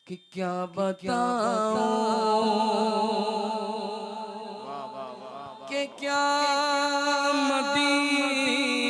कि क्या बताऊं कि क्या मदीना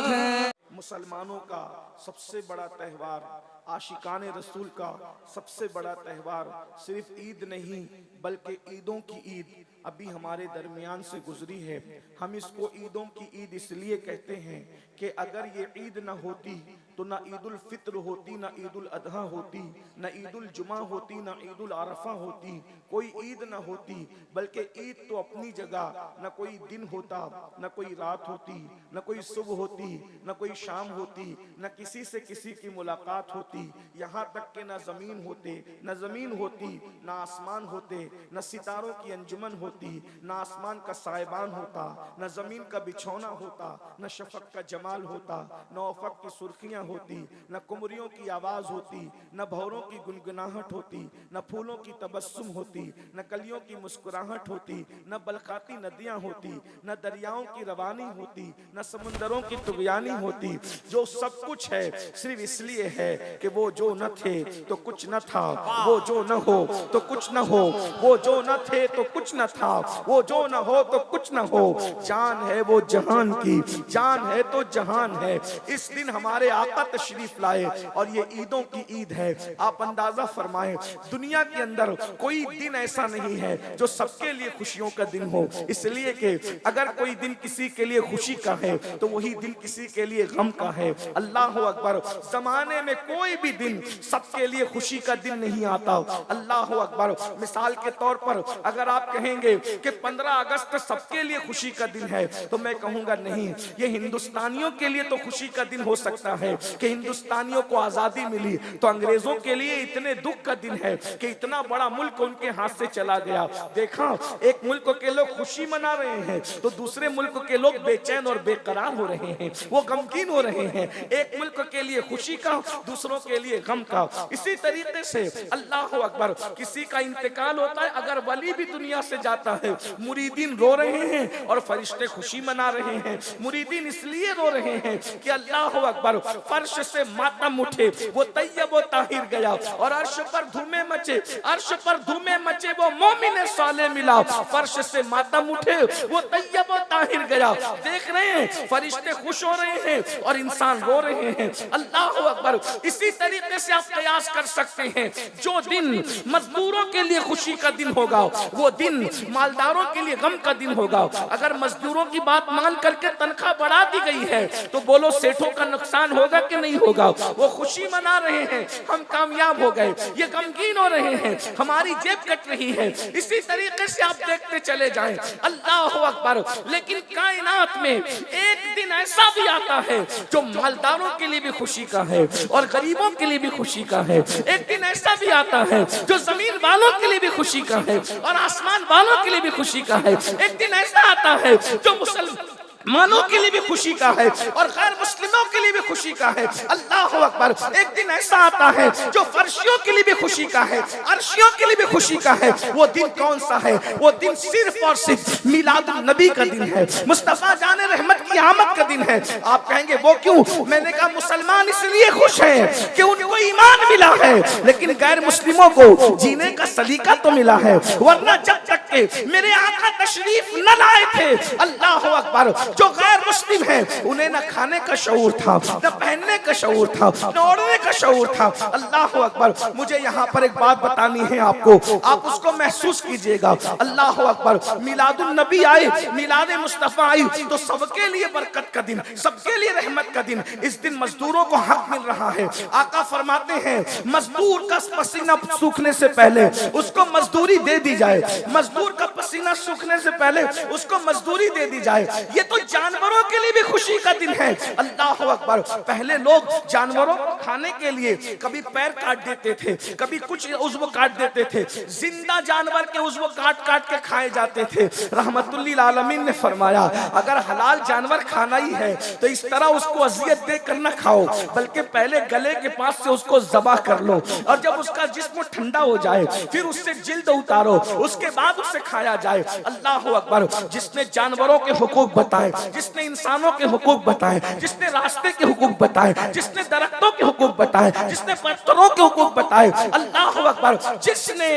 है। मुसलमानों का सबसे बड़ा त्यौहार, आशिकाने रसूल का सबसे बड़ा त्यौहार सिर्फ ईद नहीं बल्कि ईदों की ईद अभी हमारे दरमियान से गुजरी है। हम इसको ईदों की ईद इसलिए कहते हैं कि अगर ये ईद ना होती तो ना ईद उल फित्र होती, ना ईद उल अदहा होती, ना ईद उल जुमा होती, ना ईद उल अरफा होती, कोई ईद ना होती। बल्कि ईद तो अपनी जगह, ना कोई दिन होता, ना कोई रात होती, ना कोई सुबह होती, ना कोई शाम होती, ना किसी से किसी की मुलाकात होती, यहाँ तक कि ना जमीन होते, ना जमीन होती, ना आसमान होते, ना सितारों की अंजुमन होती, ना आसमान का साइबान होता, ना जमीन का बिछौना होता, ना शफक का जमाल होता, ना उफक की सुर्खियां होती, ना कुमरियों की आवाज होती, ना भौरों की गुनगुनाहट होती, ना फूलों की तबस्सुम होती, ना कलियों की मुस्कुराहट होती, ना बलखाती नदियां होती, ना दरियाओं की रवानी होती, ना समुंदरों की तुगयानी होती। जो सब कुछ है सिर्फ इसलिए है कि वो जो न थे तो कुछ न था, वो जो न हो तो कुछ न हो, वो जो न थे तो कुछ न था, वो जो न हो तो कुछ न हो। जान है वो जहान की, जान है तो जहान है। इस दिन हमारे आका तशरीफ लाए और ये ईदों की ईद है। आप अंदाजा फरमाएं, दुनिया के अंदर कोई दिन ऐसा नहीं है जो सबके लिए खुशियों का दिन हो। इसलिए कि अगर कोई दिन किसी के लिए खुशी का है तो वही दिन किसी के लिए गम का है। अल्लाह अकबर, जमाने में कोई भी दिन सबके लिए खुशी का दिन नहीं आता। अल्लाह अकबर, मिसाल के तौर पर अगर आप कहेंगे कि 15 अगस्त सबके लिए खुशी का दिन है तो मैं कहूंगा नहीं, ये हिंदुस्तानियों के लिए तो खुशी का दिन हो सकता है कि हिंदुस्तानियों को आजादी मिली, तो अंग्रेजों के लिए इतने दुख का दिन है कि इतना बड़ा मुल्क उनके हाथ से चला गया। देखा, एक मुल्क के लोग खुशी मना रहे हैं तो दूसरे मुल्क के लोग बेचैन और बेकरार हो रहे हैं, वो गमगीन हो रहे हैं। एक मुल्क के लिए खुशी का, दूसरों के लिए गम का। इसी तरीके से अल्लाह अकबर, किसी का इंतकाल होता है, अगर वली भी दुनिया से जाता है, मुरीदीन रो रहे हैं और फरिश्ते खुशी मना रहे हैं। मुरीदीन इसलिए रो रहे हैं कि अल्लाह अकबर, फर्श से मातम उठे वो तैयब व ताहिर गया और अर्श पर धूमे मचे, अर्श पर धूमे मचे वो मोमिन साले मिला। फर्श से मातम उठे वो तैयब व ताहिर गया। देख रहे हैं फरिश्ते खुश हो रहे हैं और इंसान रो रहे हैं। अल्लाह अकबर, इसी तरीके से आप कयास कर सकते हैं, जो दिन मजदूरों के लिए खुशी का दिन होगा वो दिन मालदारों के लिए गम का दिन होगा। अगर मजदूरों की बात मान करके तनख्वाह बढ़ा दी गई है तो बोलो सेठों का नुकसान होगा कि नहीं होगा? वो खुशी मना रहे हैं, हम कामयाब हो गए, ये गमगीन हो रहे हैं, हमारी जेब कट रही है। इसी तरीके से आप देखते चले जाएं। अल्लाह अकबर, लेकिन कायनात में एक दिन ऐसा भी आता है जो मालदारों के लिए भी खुशी का है और गरीबों के लिए भी खुशी का है। एक दिन ऐसा भी आता है जो जमीन वालों के लिए भी खुशी का है और आसमान वालों के लिए भी खुशी का है। एक दिन ऐसा आता है जो मुसलमानों के लिए भी खुशी का है और गैर मुस्लिमों के लिए भी खुशी का है। अल्लाह अकबर, एक दिन ऐसा आता है जो फर्शियों के लिए भी खुशी का है, अर्शियों के लिए भी खुशी का है। वो दिन कौन सा है? वो दिन सिर्फ और सिर्फ मिलादुन नबी का दिन है, मुस्तफा जाने रहमत की आमद का दिन है। आप कहेंगे वो क्यों? मैंने कहा मुसलमान इसलिए खुश हैं कि उनको ईमान मिला है, लेकिन गैर मुस्लिमों को जीने का सलीका तो मिला है। वरना जब तक के मेरे आका तशरीफ न लाए थे, अल्लाह अकबर, जो गैर मुस्लिम हैं उन्हें न खाने का शऊर था, न पहनने का शऊर था, न ओढ़ने का शऊर था। अल्लाह अकबर, मुझे यहाँ पर एक बात बतानी है आपको, आप उसको महसूस कीजिएगा। अल्लाह अकबर, मिलादुन नबी आए, मिलाद मुस्तफा आई तो सबके लिए बरकत का दिन, सबके लिए रहमत का दिन। इस दिन मजदूरों को हक मिल रहा है। आका फरमाते हैं मजदूर का पसीना सूखने से पहले उसको मजदूरी दे दी जाए, मजदूर का पसीना सूखने से पहले उसको मजदूरी दे दी जाए। ये तो जानवरों के लिए भी खुशी का दिन है। अल्लाह अकबर, पहले लोग जानवरों को खाने के लिए कभी पैर काट देते थे, कभी कुछ उज़्व काट देते थे, जिंदा जानवर के उज़्व काट काट के खाए जाते थे। रहमतुल्लिल आलमीन ने फरमाया अगर हलाल जानवर खाना ही है तो इस तरह उसको अजियत देकर न खाओ, बल्कि पहले गले के पास से उसको ज़बा जबा कर लो, और जब उसका जिस्म ठंडा हो जाए फिर उससे जिल्द उतारो, उसके बाद उसे खाया जाए। अल्लाह अकबर। जिसने जानवरों के हुकूक बताए, जिसने इंसानों के हुकूक बताए, जिसने रास्ते के हुकूक बताए, जिसने दरख्तों के हुकूक बताए, जिसने पत्थरों के हुकूक बताए, अल्लाह अकबर। जिसने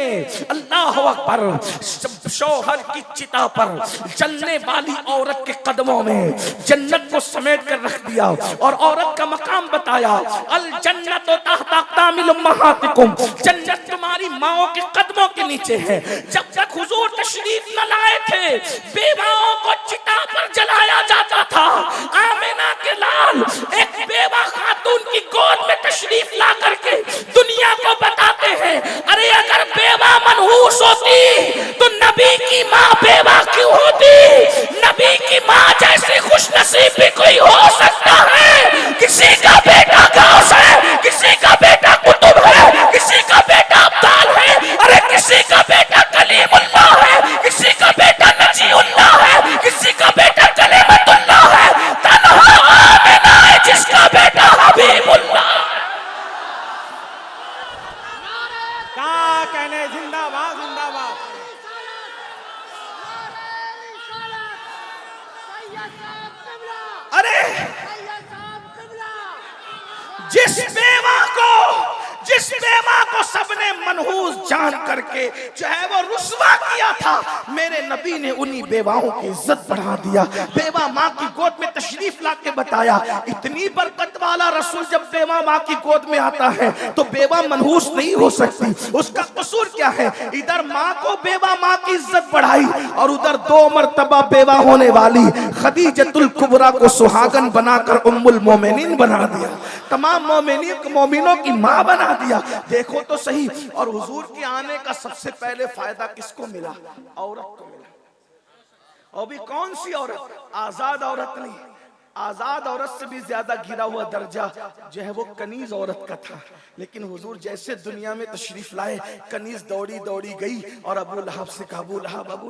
अल्लाह अकबर शौहर की चिता पर जलने वाली औरत के कदमों में जन्नत को समेट कर रख दिया और औरत का मकाम बताया, अल जन्नत तहता अक़दामिल उम्महातिकुम, जन्नत तुम्हारी माओ के कदमों के नीचे है। जब तक हुजूर तशरीफ न लाए थे बेवाओं को चिता पर जलाया जाता था। आमिना के लाल एक बेवा खातून की गोद में तशरीफ ला करके दुनिया को बताते हैं, अरे अगर बेवा मनहूस होती तो नबी की माँ बेवा क्यों होती? नबी की माँ जैसे खुश नसीब भी कोई हो सकता है। किसी का बेटा गौस है, किसी का बेटा कुतुब है, किसी का बेटा अब्दाल है, अरे किसी का बेटा कलीमुल्लाह है, किसी का बेटा नजीउल्लाह है, किसी का बेटा कलीमतुल्लाह है। तन्हा आमिना है जिसका बेटा हबीबुल्लाह। क्या कहने, जिंदाबाद जिंदाबाद। अरे जिस बेवा को सबने मनहूस जान करके जो है वो रुस्वा किया था, मेरे नबी ने उन्हीं बेवाओं की इज्जत बढ़ा दिया। बेवा माँ की गोद में तशरीफ ला के बताया, इतनी बरकत वाला रसूल जब बेवा माँ की गोद में आता है तो बेवा मनहूस नहीं हो सकती। उसका कसूर क्या है? इधर माँ को बेवा माँ की इज्जत बढ़ाई और उधर 2 मरतबा बेवा होने वाली खदीजतुल कुबरा को सुहागन बनाकर उम्मुल मोमिनीन बना दिया, तमाम मोमिनों की माँ बना दिया। देखो तो सही। और हुजूर के आने का सबसे पहले फायदा किसको मिला? औरत को मिला। और भी कौन सी औरत? आजाद औरत नहीं, आजाद औरत से भी ज्यादा गिरा हुआ दर्जा जो है वो कनीज औरत का था। लेकिन हुजूर जैसे दुनिया में तशरीफ लाए, कनीज दौड़ी दौड़ी गई और अबू लहब से कहा, अबू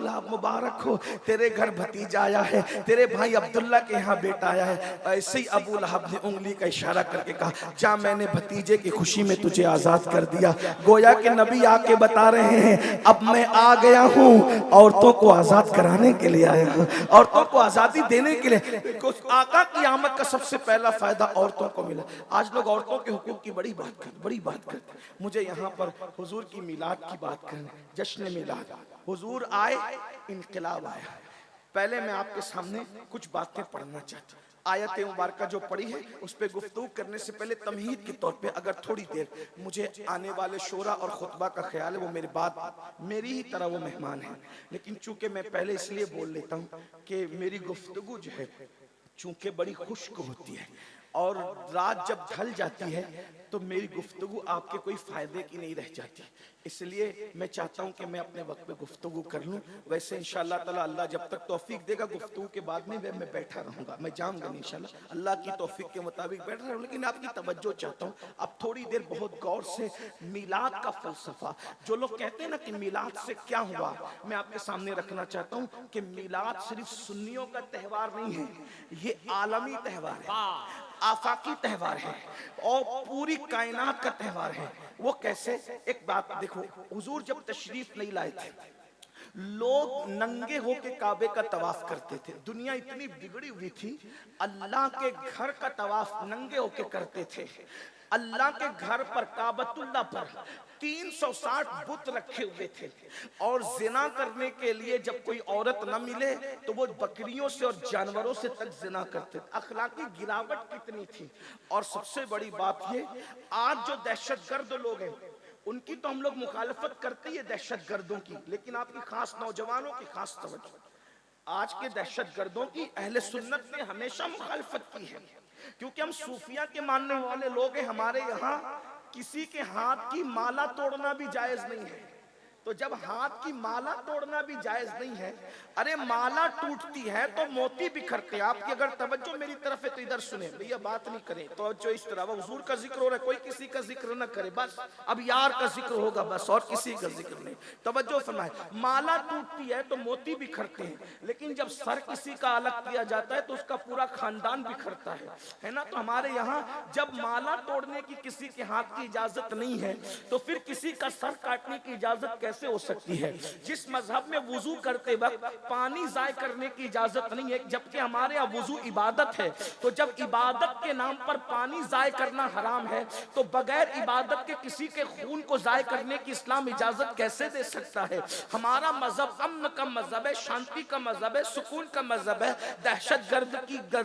लहब मुबारक हो, तेरे घर भतीजा आया है, तेरे भाई अब्दुल्ला के यहाँ बेटा आया है। ऐसे ही अबू लहब ने उंगली का इशारा करके कहा, जा मैंने भतीजे की खुशी में तुझे आजाद कर दिया। गोया के नबी आके बता रहे हैं, अब मैं आ गया हूँ, औरतों को आजाद कराने के लिए आया हूँ, औरतों को आजादी देने के लिए। आका की आमद का सबसे पहला फायदा औरतों को मिला। आज लोग औरतों के हुकूक की बड़ी बात करते। मुझे यहाँ पर हुजूर की मिलाद की बात करनी, जश्न मिलाद। हुजूर आए, इनकलाब आया। पहले मैं आपके सामने कुछ बातें पढ़ना चाहता हूँ। आयत मुबारक जो पढ़ी है उस पर गुफ्तगू करने से पहले तमहीद के तौर पे अगर थोड़ी देर मुझे आने वाले शोरा और खुतबा का ख्याल है, वो मेरे बाद मेरी ही तरह वो मेहमान है, लेकिन चूंकि मैं पहले इसलिए बोल लेता हूँ कि मेरी गुफ्तगू जो है चूंकि बड़ी खुश्क होती है और रात जब ढल जाती है तो मेरी गुफ्तगू आपके कोई फायदे की नहीं रह जाती। इसलिए मैं चाहता हूं कि मैं अपने वक्त पे गुफ्तगू कर लूं। वैसे इंशाअल्लाह ताला अल्लाह जब तक तौफीक देगा गुफ्तगू के बाद में मैं बैठा रहूंगा, मैं जाऊंगा नहीं इंशाअल्लाह, अल्लाह की तौफीक के मुताबिक बैठा रहूं। लेकिन आपकी तवज्जो चाहता हूं अब थोड़ी देर बहुत गौर से मिलाद का फलसफा, जो लोग कहते हैं ना कि मिलाद से क्या हुआ, मैं आपके सामने रखना चाहता हूं कि मिलाद सिर्फ सुन्नियों का त्यौहार नहीं है, ये आलमी त्यौहार है, आफाकी त्यौहार है और पूरी कायनात का त्यौहार है। वो कैसे? एक बात देखो, हुजूर जब तशरीफ नहीं लाए थे लोग नंगे होके काबे का तवाफ करते थे। दुनिया इतनी बिगड़ी हुई थी, अल्लाह के घर का तवाफ नंगे होके करते थे। अल्लाह के घर पर काबतुल्लाह पर 360 बुत रखे हुए थे और जिना करने के लिए जब कोई औरत न मिले तो वो बकरियों से और जानवरों से तक जिना करते थे। अखलाकी गिरावट कितनी थी। और सबसे बड़ी बात ये, आज जो दहशतगर्द लोग हैं उनकी तो हम लोग मुखालफत करते ही है दहशतगर्दों की, लेकिन आपकी खास नौजवानों की खास तवज्जो, आज के दहशतगर्दों की अहले सुन्नत ने हमेशा मुखालफत की है, क्योंकि हम सूफिया के मानने वाले लोग हैं। हमारे यहाँ किसी के हाथ की माला तोड़ना भी जायज नहीं है, तो जब हाथ की माला तोड़ना भी जायज नहीं है, अरे माला टूटती है तो मोती बिखरते हैं। आपकी अगर तवज्जो मेरी तरफ है तो इधर सुने भैया, बात नहीं करें तो जो इस तरह हुजूर का जिक्र हो रहा है, कोई किसी का जिक्र न करे, बस अब यार का जिक्र होगा बस, और किसी का जिक्र नहीं। तवज्जो फरमाए, माला टूटती है तो मोती बिखरते हैं, लेकिन जब सर किसी का अलग किया जाता है तो उसका पूरा खानदान बिखरता है ना। तो हमारे यहाँ जब माला तोड़ने की किसी के हाथ की इजाजत नहीं है तो फिर किसी का सर काटने की इजाजत कैसे हो सकती है। जिस मजहब में वुजू करते वक्त पानी जाय करने की इजाजत नहीं है, जबकि हमारे यहाँ वुजू इबादत है, तो जब इबादत के नाम पर पानी जाय करना हराम है तो बगैर इबादत के किसी के खून को जाय करने की इस्लाम इजाजत कैसे दे सकता है। हमारा मजहब अमन का मजहब है, शांति का मजहब है, सुकून का मजहब है। दहशत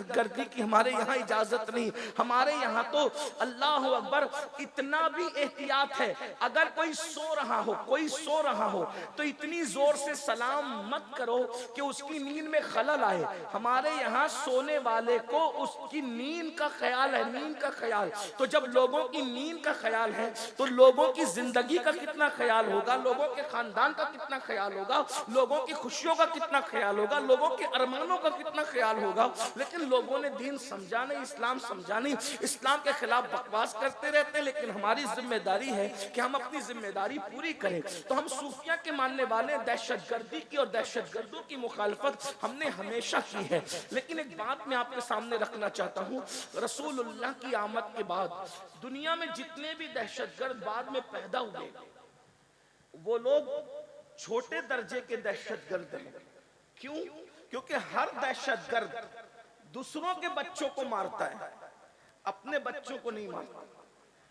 गर्दी की हमारे यहाँ इजाजत नहीं। हमारे यहाँ तो अल्लाह अकबर, इतना भी एहतियात है, अगर कोई सो रहा हो, कोई सो रहा हो तो इतनी जोर से सलाम मत करो कि उसकी नींद में खलल आए। हमारे यहाँ सोने वाले को उसकी नींद का ख्याल है, नींद का ख्याल। तो जब लोगों की नींद का ख्याल है तो लोगों की जिंदगी का कितना ख्याल होगा, लोगों के खानदान का कितना ख्याल होगा, लोगों की खुशियों का कितना ख्याल होगा, लोगों के अरमानों का कितना ख्याल होगा। लेकिन लोगों ने दीन समझा नहीं, इस्लाम समझा नहीं, इस्लाम के खिलाफ बकवास करते रहते हैं। लेकिन हमारी जिम्मेदारी है कि हम अपनी जिम्मेदारी पूरी करें। तो हम सूफिया के मानने वाले दहशतगर्दी की और दहशतगर्दों की मुखालफत हमने हमेशा की है। लेकिन एक बात मैं आपके सामने रखना चाहता हूँ, रसूलुल्लाह की आमद के बाद दुनिया में जितने भी दहशतगर्द बाद में पैदा हुए वो लोग छोटे दर्जे के दहशतगर्द हैं। क्यों? क्योंकि हर दहशतगर्द दूसरों के बच्चों को मारता है, अपने बच्चों को नहीं मारता,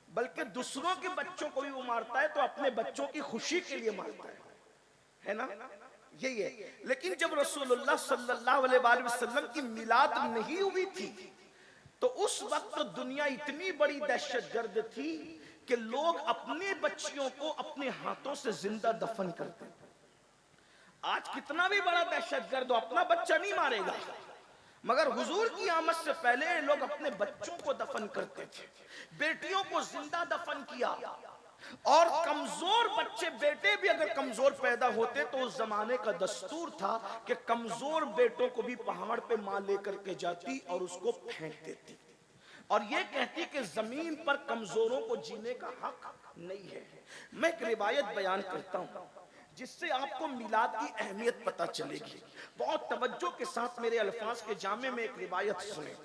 बल्कि दूसरों के बच्चों को भी वो मारता है तो अपने बच्चों की खुशी के लिए मारता है ना, यही है। लेकिन जब रसूलुल्लाह सल्लल्लाहु अलैहि वसल्लम की मिलाद नहीं हुई थी तो उस वक्त तो दुनिया इतनी बड़ी दहशतगर्द थी कि लोग अपने बच्चियों को अपने हाथों से जिंदा दफन करते। आज कितना भी बड़ा दहशतगर्द हो अपना बच्चा नहीं मारेगा, मगर हुजूर की आमद से पहले लोग अपने बच्चों को दफन करते थे, बेटियों को जिंदा दफन किया। और कमजोर बच्चे, बेटे भी अगर कमजोर पैदा होते तो उस जमाने का दस्तूर था कि कमजोर बेटों को भी पहाड़ पे मां लेकर के जाती और उसको फेंक देती और ये कहती कि जमीन पर कमजोरों को जीने का हक नहीं है। मैं एक रिवायत बयान करता हूं जिससे आपको मिलाद की अहमियत पता चलेगी। बहुत तवज्जो के साथ मेरे अल्फाज के जामे में एक रिवायत सुने,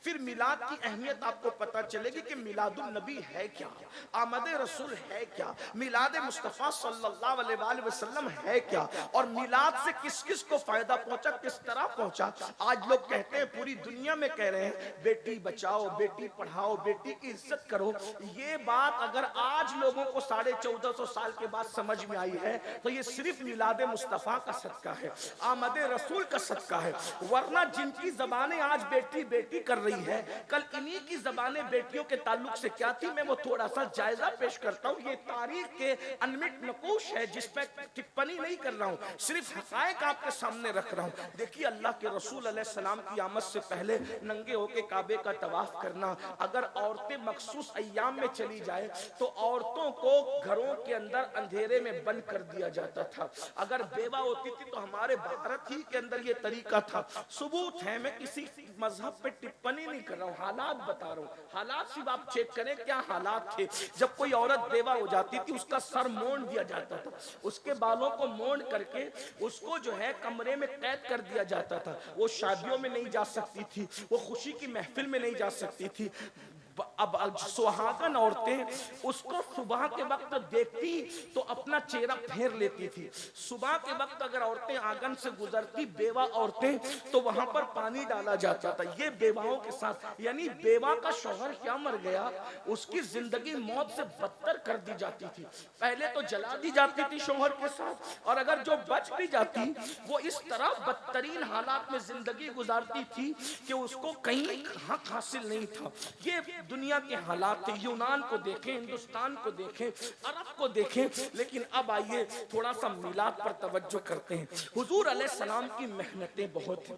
फिर मिलाद की अहमियत आपको पता चलेगी कि मिलादुन नबी है क्या, आमद रसूल है क्या, मिलाद मुस्तफ़ा सल्लल्लाहु अलैहि वसल्लम है क्या, और मिलाद से किस किस को फायदा पहुंचा, किस तरह पहुंचा। आज लोग कहते हैं, पूरी दुनिया में कह रहे हैं, बेटी बचाओ, बेटी पढ़ाओ, बेटी की इज्जत करो। ये बात अगर आज लोगों को 1450 साल के बाद समझ में आई है तो ये सिर्फ मिलाद मुस्तफ़ा का सदका है, आमद रसूल का सदका है। वरना जिनकी जबानें आज बेटी बेटी कर रही है, कल इन्हीं की जबानें बेटियों के ताल्लुक से क्या थी, मैं वो थोड़ा सा जायजा पेश करता हूँ। ये तारीख के अनमिट नकूश है जिसपे टिप्पणी नहीं कर रहा हूँ, सिर्फ हकायक आपके सामने रख रहा हूँ। देखिए, अल्लाह के रसूल अलैहिस्सलाम की आमद से पहले नंगे होके काबे का तवाफ करना, अगर औरतें मखसूस अय्याम में चली जाए तो औरतों को घरों के अंदर अंधेरे में बंद कर दिया जाता था। अगर बेवा होती थी तो हमारे भारत ही के अंदर ये तरीका था। सबूत है, मैं किसी मजहब पे टिप्पणी नहीं कर रहा हूँ, हालात बता रहा हूँ। हालात सिर्फ आप चेक करें क्या हालात थे। जब कोई औरत बेवा हो जाती थी उसका सर मोड़ दिया जाता था, उसके बालों को मोड़ करके उसको जो है कमरे में कैद कर दिया जाता था। वो शादियों में नहीं जा सकती थी, वो खुशी की महफिल में नहीं जा सकती थी। अब सुहागन औरतें उसको सुबह के वक्त देखती तो अपना चेहरा फेर लेती थी। सुबह के वक्त अगर औरतें आंगन से गुजरती, बेवा औरतें, तो वहां पर पानी डाला जाता था। ये बेवाओं के साथ, यानी बेवा का शौहर क्या मर गया, उसकी जिंदगी मौत से बदतर कर दी जाती थी। पहले तो जला दी जाती थी शौहर के साथ, और अगर जो बच भी जाती वो इस तरह बदतरीन हालात में जिंदगी गुजारती थी कि उसको कहीं हक हासिल नहीं था। ये दुनिया के हालात थे। यूनान को देखें, हिंदुस्तान को देखें, अरब को देखें। लेकिन अब आइए थोड़ा सा मिलाद पर तवज्जो करते हैं। हुजूर अलैहिस्सलाम की मेहनतें बहुत हैं।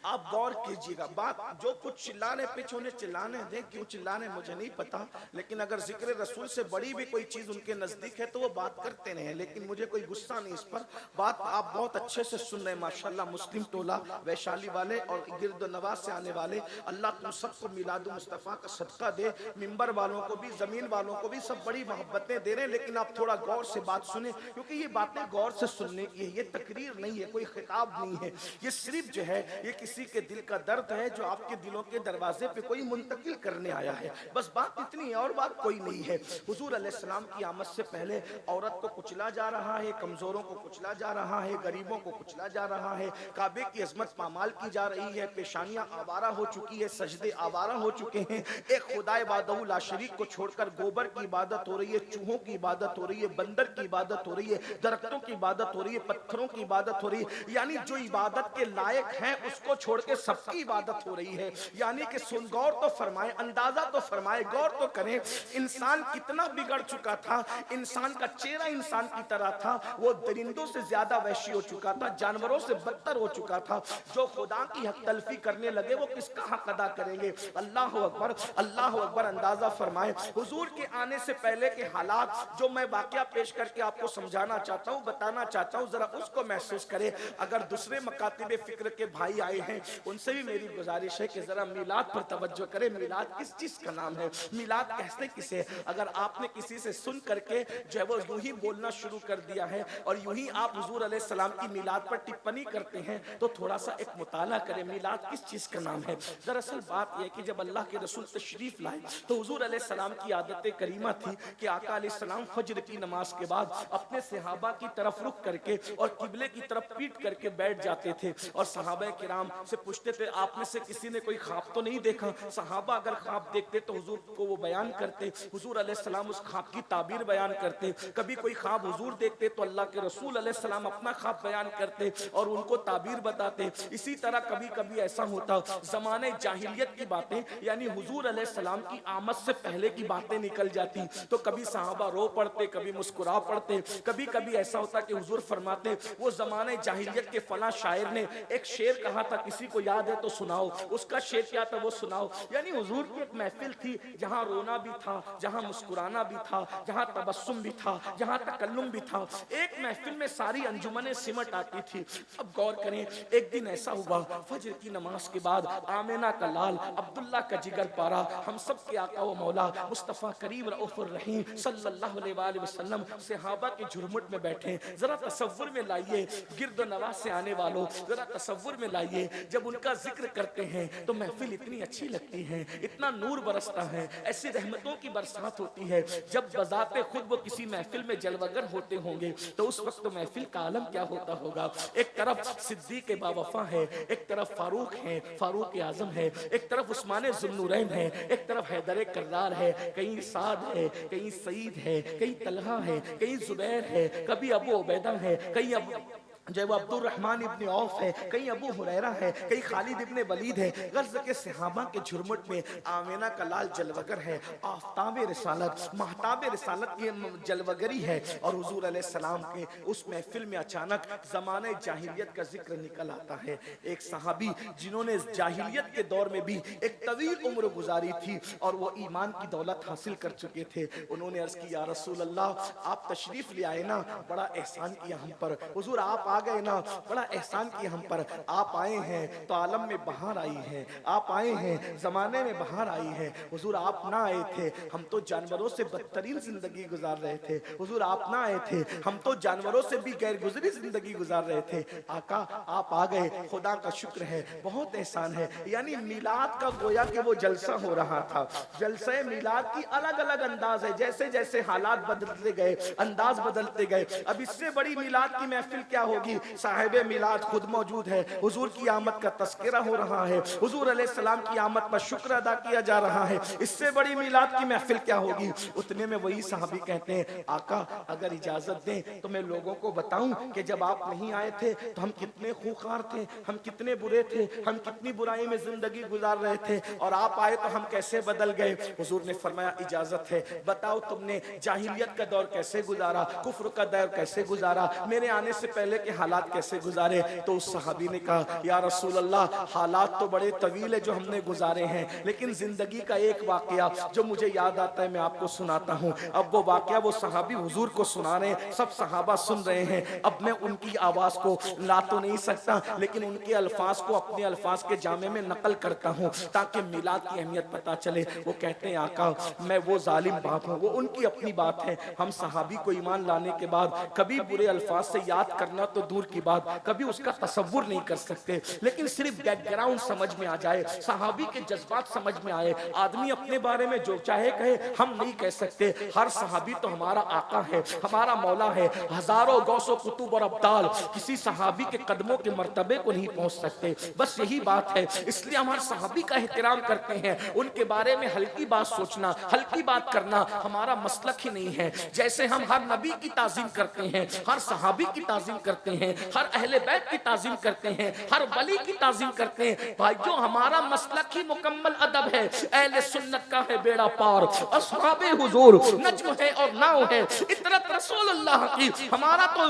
आप गौर कीजिएगा, बात जो कुछ चिल्लाने पीछे उन्हें चिल्लाने दें, क्यों चिल्लाने मुझे नहीं पता, लेकिन अगर जिक्र रसूल से बड़ी भी कोई चीज उनके नजदीक है तो वो बात करते रहे, लेकिन मुझे कोई गुस्सा नहीं इस पर। बात आप बहुत अच्छे से सुन रहे हैं माशाल्लाह। मुस्लिम टोला वैशाली वाले और गिरद नवाज से आने वाले, अल्लाह तुम सबको मिलाद मुस्तफ़ा का सदका दे। मिंबर वालों को भी, जमीन वालों को भी सब बड़ी मोहब्बतें दे रहे हैं, लेकिन आप थोड़ा गौर से बात सुने, क्योंकि ये बातें गौर से सुनने की है। ये तकरीर नहीं है, कोई खिताब नहीं है, ये सिर्फ जो है ये किसी के दिल का दर्द है जो आपके दिलों के दरवाजे पे कोई मुंतकिल करने आया है, बस बात इतनी है और बात कोई नहीं है। हुजूर अलैहिस्सलाम की आमद से पहले औरत को कुचला जा रहा है, कमजोरों को कुचला जा रहा है, गरीबों को कुचला जा रहा है, काबे की अजमत पामाल की जा रही है, पेशानियां आवारा हो चुकी है, सजदे आवारा हो चुके हैं। एक खुदाए वादहु ला शरीक को छोड़कर गोबर की इबादत हो रही है, चूहों की इबादत हो रही है, बंदर की इबादत हो रही है, दरख्तों की इबादत हो रही है, पत्थरों की इबादत हो रही है, यानी जो इबादत के लायक है उसको छोड़ के सबकी इबादत हो रही है। यानी कि सुन, गौर तो फरमाए, अंदाजा तो फरमाए, गौर तो करें, इंसान कितना बिगड़ चुका था। इंसान का चेहरा इंसान की तरह था, वो दरिंदों से ज्यादा वहशी हो चुका था, जानवरों से बदतर हो चुका था। जो खुदा की हक तलफी करने लगे वो किसका हक अदा करेंगे? अल्लाह अकबर, अल्लाह अकबर। अंदाजा फरमाए हुजूर के आने से पहले के हालात जो मैं वाकया पेश करके आपको समझाना चाहता हूँ, बताना चाहता हूँ, जरा उसको महसूस करें। अगर दूसरे मकातिब फिक्र के भाई आए हैं उनसे भी मेरी गुजारिश है कि जरा मिलाद पर तवज्जो करें। मिलाद किस चीज का नाम है? मिलाद कहते किसे? अगर आपने किसी से सुन करके जो है वो यूं ही बोलना शुरू कर दिया है और यूं ही आप हुजूर अलैहिस्सलाम की मिलाद पर टिप्पणी करते हैं तो थोड़ा सा एक मुताला करें, मिलाद किस चीज का नाम है। दरअसल बात यह कि जब अल्लाह के रसूल तशरीफ लाए तो हुजूर अलैहिस्सलाम की आदत करीमा थी कि आका अलैहिस्सलाम फज्र की नमाज के बाद अपने सहाबा की तरफ रुख करके और किबले की तरफ पीट करके बैठ जाते थे और सहाबा किराम से पूछते थे, आप में से किसी ने कोई ख्वाब तो नहीं देखा? सहाबा अगर ख्वाब देखते तो हुजूर को वो बयान करते, हुजूर अलैहिस्सलाम उस ख्वाब की ताबीर बयान करते। कभी कोई ख्वाब हुजूर देखते तो अल्लाह के रसूल अलैहिस्सलाम अपना ख्वाब बयान करते और उनको ताबीर बताते। इसी तरह कभी कभी ऐसा होता, जमाने जाहिलियत की बातें यानी हुजूर अलैहिस्सलाम की आमद से पहले की बातें निकल जाती तो कभी सहाबा रो पड़ते, कभी मुस्कुरा पड़ते। कभी कभी ऐसा होता कि हुजूर फरमाते, वो जमाने जाहिलियत के फला शायर ने एक शेर कहा था, किसी को याद है तो सुनाओ। उसका शेर क्या था वो सुनाओ। यानी हुजूर की एक महफिल थी जहां रोना भी था, जहां मुस्कुराना भी था, जहां तबस्सुम भी था, जहां तकल्लुम भी था। एक महफिल में सारी अंजुमनें सिमट आती थी। अब गौर करें, एक दिन ऐसा हुआ फजर की नमाज के बाद आमिना का लाल, अब्दुल्ला का जिगर पारा, हम सब के आका व मौला मुस्तफा करीम रऊफुर रहीम सल्लल्लाहु अलैहि वसल्लम सहाबा के झुरमुट में बैठे। जरा तसव्वुर में लाइए, गिरद नवाज से आने वालों जरा तसव्वुर में लाइए, जब उनका जिक्र करते हैं तो महफिल इतनी अच्छी लगती है, इतना नूर बरसता है, ऐसी रहमतों की बरसात होती है। जब बजाते खुद वो किसी महफिल में जलवगर होते होंगे तो उस वक्त तो महफिल का आलम क्या होता होगा। एक तरफ सिद्दीक बावफा है, एक तरफ फारूक है, फारूक आजम है, एक तरफ उस्मान जुन्नूरैन है, एक तरफ हैदर कर्रार है, कहीं साद है, कहीं सईद है, कहीं तलहा है, कहीं जुबैर है, कभी अबू उबैदा है, कहीं अबू जो वो अब्दुर रहमान इब्न औफ है, कहीं अबू हुरैरा है, कहीं खालिद इब्न वलीद है। गर्ज के सहाबा के झुरमुट में आमिना का लाल जलवगर है, आफ्ताब रिसालत, महताब रिसालत की जलवगरी है। और हुजूर अलैहिस्सलाम के उस महफिल में अचानक जमाने जाहिलियत का जिक्र निकल आता है। एक सहाबी जिन्होंने जाहिलियत के दौर में भी एक तवील उम्र गुजारी थी और वो ईमान की दौलत हासिल कर चुके थे, उन्होंने अर्ज की, या रसूल अल्लाह, आप तशरीफ ले आए ना, बड़ा एहसान किया हम पर। हुजूर आप आ गए ना, बड़ा एहसान किया हम पर। आप आए हैं तो आलम में बहार आई है, आप आए हैं जमाने में बहार आई है। हुजूर आप ना आए थे हम तो जानवरों से बदतरीन जिंदगी गुजार रहे थे। हुजूर आप ना आए थे हम तो जानवरों से भी गैर गुजरी जिंदगी गुजार रहे थे। आका आप आ गए, खुदा का शुक्र है, बहुत एहसान है। यानी मिलाद का गोया कि वो जलसा हो रहा था। जलसे मिलाद की अलग अलग अंदाज है, जैसे जैसे हालात बदलते गए, अंदाज बदलते गए। अब इससे बड़ी मिलाद की महफिल क्या होगी? साहिबे मिलाद खुद मौजूद है, हुजूर की आमद का तस्करा हो रहा है, हुजूर अलैहिस्सलाम की आमद पर शुक्र अदा किया जा रहा है। इससे बड़ी मिलाद की महफिल क्या होगी? उतने में वही सहाबी कहते हैं, आका अगर इजाजत दें तो मैं लोगों को बताऊं कि जब आप नहीं आए थे तो हम कितने खूंखार थे, हम कितने बुरे थे, हम कितनी बुराई में जिंदगी गुजार रहे थे, और आप आए तो हम कैसे बदल गए। हुजूर ने फरमाया, इजाजत है, बताओ तुमने जाहिलियत का दौर कैसे गुजारा, कुफ्र का दौर कैसे गुजारा, मेरे आने से पहले के हालात कैसे गुजारे? तो उस सहाबी ने कहा, या रसूल अल्लाह, हालात तो बड़े तवील है जो हमने गुजारे हैं, लेकिन जिंदगी का एक वाकया जो मुझे याद आता है मैं आपको सुनाता हूँ। अब वो वाकया वो सहाबी हुजूर को सुना रहे हैं, सब सहाबा सुन रहे हैं। अब मैं उनकी आवाज को ला तो नहीं सकता, लेकिन उनके अल्फाज को अपने अल्फाज के जामे में नकल करता हूँ ताकि मिलाद की अहमियत पता चले। वो कहते हैं, आका मैं वो जालिम बाप हूँ। वो उनकी अपनी बात है। हम सहाबी को ईमान लाने के बाद कभी बुरे अल्फाज से याद करना तो दूर की बात, कभी उसका तसव्वुर नहीं कर सकते, लेकिन सिर्फ बैकग्राउंड समझ में आ जाए, सहाबी के जज्बात समझ में आए, आदमी अपने बारे में जो चाहे कहे, हम नहीं कह सकते। हर सहाबी तो हमारा आका है, हमारा मौला है। हजारों गौसो कुतुब और अब्दाल किसी सहाबी के कदमों के मर्तबे को नहीं पहुंच सकते। बस यही बात है, इसलिए हम हर सहाबी का एहतराम करते हैं। उनके बारे में हल्की बात सोचना, हल्की बात करना हमारा मसलक ही नहीं है। जैसे हम हर नबी की ताजीम करते हैं, हर सहाबी की ताजीम करते हैं, हर अहले बैत की ताजीम करते हैं, हर वली की ताजीम करते हैं। भाई जो हमारा मसलक ही मुकम्मल अदब है, अहले सुन्नत का है बेड़ा पार, अस्हाबे हुजूर नज्म है और नाव है, इतरत रसूलुल्लाह की। हमारा तो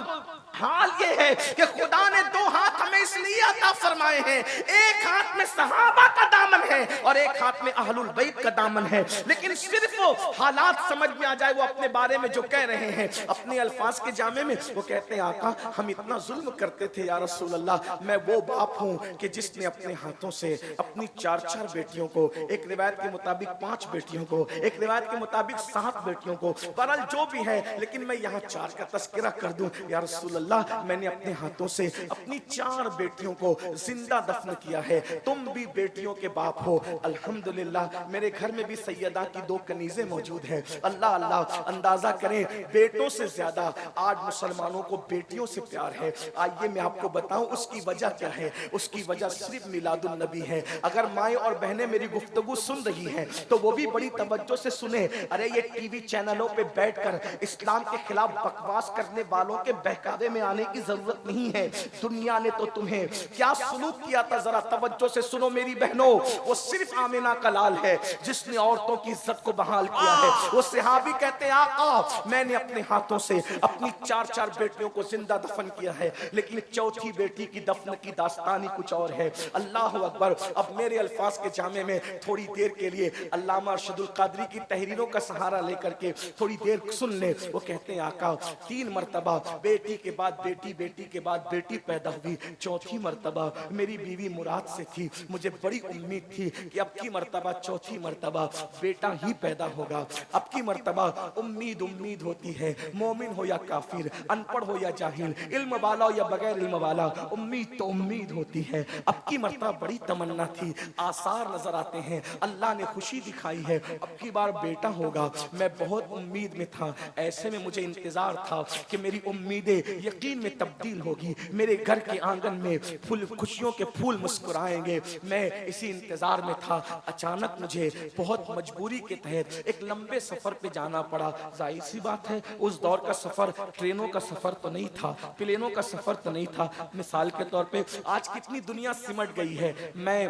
हाल ये है कि खुदा ने दो हाथ हमें इसलिए अता फरमाए हैं, एक हाथ में सहाबा का दामन है और एक हाथ में अहलुल बैत का दामन है। लेकिन सिर्फ वो हालात समझ में आ जाए, वो अपने बारे में जो कह रहे हैं अपने अल्फाज के जामे में, वो कहते हैं, आका हम इतना जुल्म करते थे या रसूल अल्लाह, मैं वो बाप हूँ कि जिसने अपने हाथों से अपनी 4-4 बेटियों को, एक रिवायत के मुताबिक 5 बेटियों को, एक रिवायत के मुताबिक 7 बेटियों को, बहरहाल जो भी है, लेकिन मैं यहाँ 4 का तस्करा कर दूं, या रसूल अल्लाह मैंने अपने हाथों से अपनी 4 बेटियों को जिंदा दफन किया है। तुम भी बेटियों के बाप हो। अल्हम्दुलिल्लाह मेरे घर में भी सैयदा की 2 कनीजें मौजूद हैं। अल्लाह अल्लाह, अंदाजा करें बेटों से ज्यादा आज मुसलमानों को बेटियों से प्यार है। आइए मैं आपको बताऊं उसकी वजह क्या है। उसकी वजह सिर्फ मिलादुन नबी है। अगर माएँ और बहनें मेरी गुफ्तगू सुन रही हैं तो वो भी बड़ी तवज्जो से सुने। अरे ये टीवी चैनलों पे बैठकर इस्लाम के खिलाफ बकवास करने वालों के बहकावे में आने की जरूरत नहीं है। दुनिया ने तो तुम्हें क्या सुलूक किया था, जरा तवज्जो से सुनो मेरी बहनों। वो सिर्फ आमिना का लाल है जिसने औरतों की इज्जत को बहाल किया है। वो सहाबी कहते हैं, आका मैंने अपने हाथों से अपनी 4-4 बेटियों को जिंदा दफन किया है, लेकिन चौथी बेटी की दफन की दास्तान ही कुछ और है। अल्लाह अकबर। अब मेरे अल्फाज के जामे में थोड़ी देर के लिए अल्लामा अरशदुल कादरी की तहरीरों का सहारा लेकर के थोड़ी देर सुन ले। वो कहते हैं, आका 3 मरतबा बेटी के बाद बेटी, बेटी के बाद बेटी पैदा हुई, चौथी मर्तबा मेरी बीवी मुराद से थी। मुझे बड़ी उम्मीद थी कि अब की मर्तबा, चौथी मर्तबा बेटा ही पैदा होगा। अब की मर्तबा उम्मीद उम्मीद होती है, मोमिन हो या काफिर, अनपढ़ हो या जाहिल, इल्म वाला हो या बगैर इल्म वाला, उम्मीद तो उम्मीद होती है। अब की मर्तबा बड़ी तमन्ना थी, आसार नजर आते हैं, अल्लाह ने खुशी दिखाई है, अब की बार बेटा होगा। मैं बहुत उम्मीद में था। ऐसे में मुझे इंतजार था कि मेरी उम्मीदें यकीन में तब्दील होगी, मेरे घर के आंगन में फूल, खुशियों के फूल मुस्कुराएंगे। मैं इसी इंतजार में था। अचानक मुझे बहुत मजबूरी के तहत एक लंबे सफर पे जाना पड़ा। जाहिर सी बात है उस दौर का सफर ट्रेनों का सफर तो नहीं था, प्लेनों का सफर तो नहीं था। मिसाल के तौर पे आज कितनी दुनिया सिमट गई है। मैं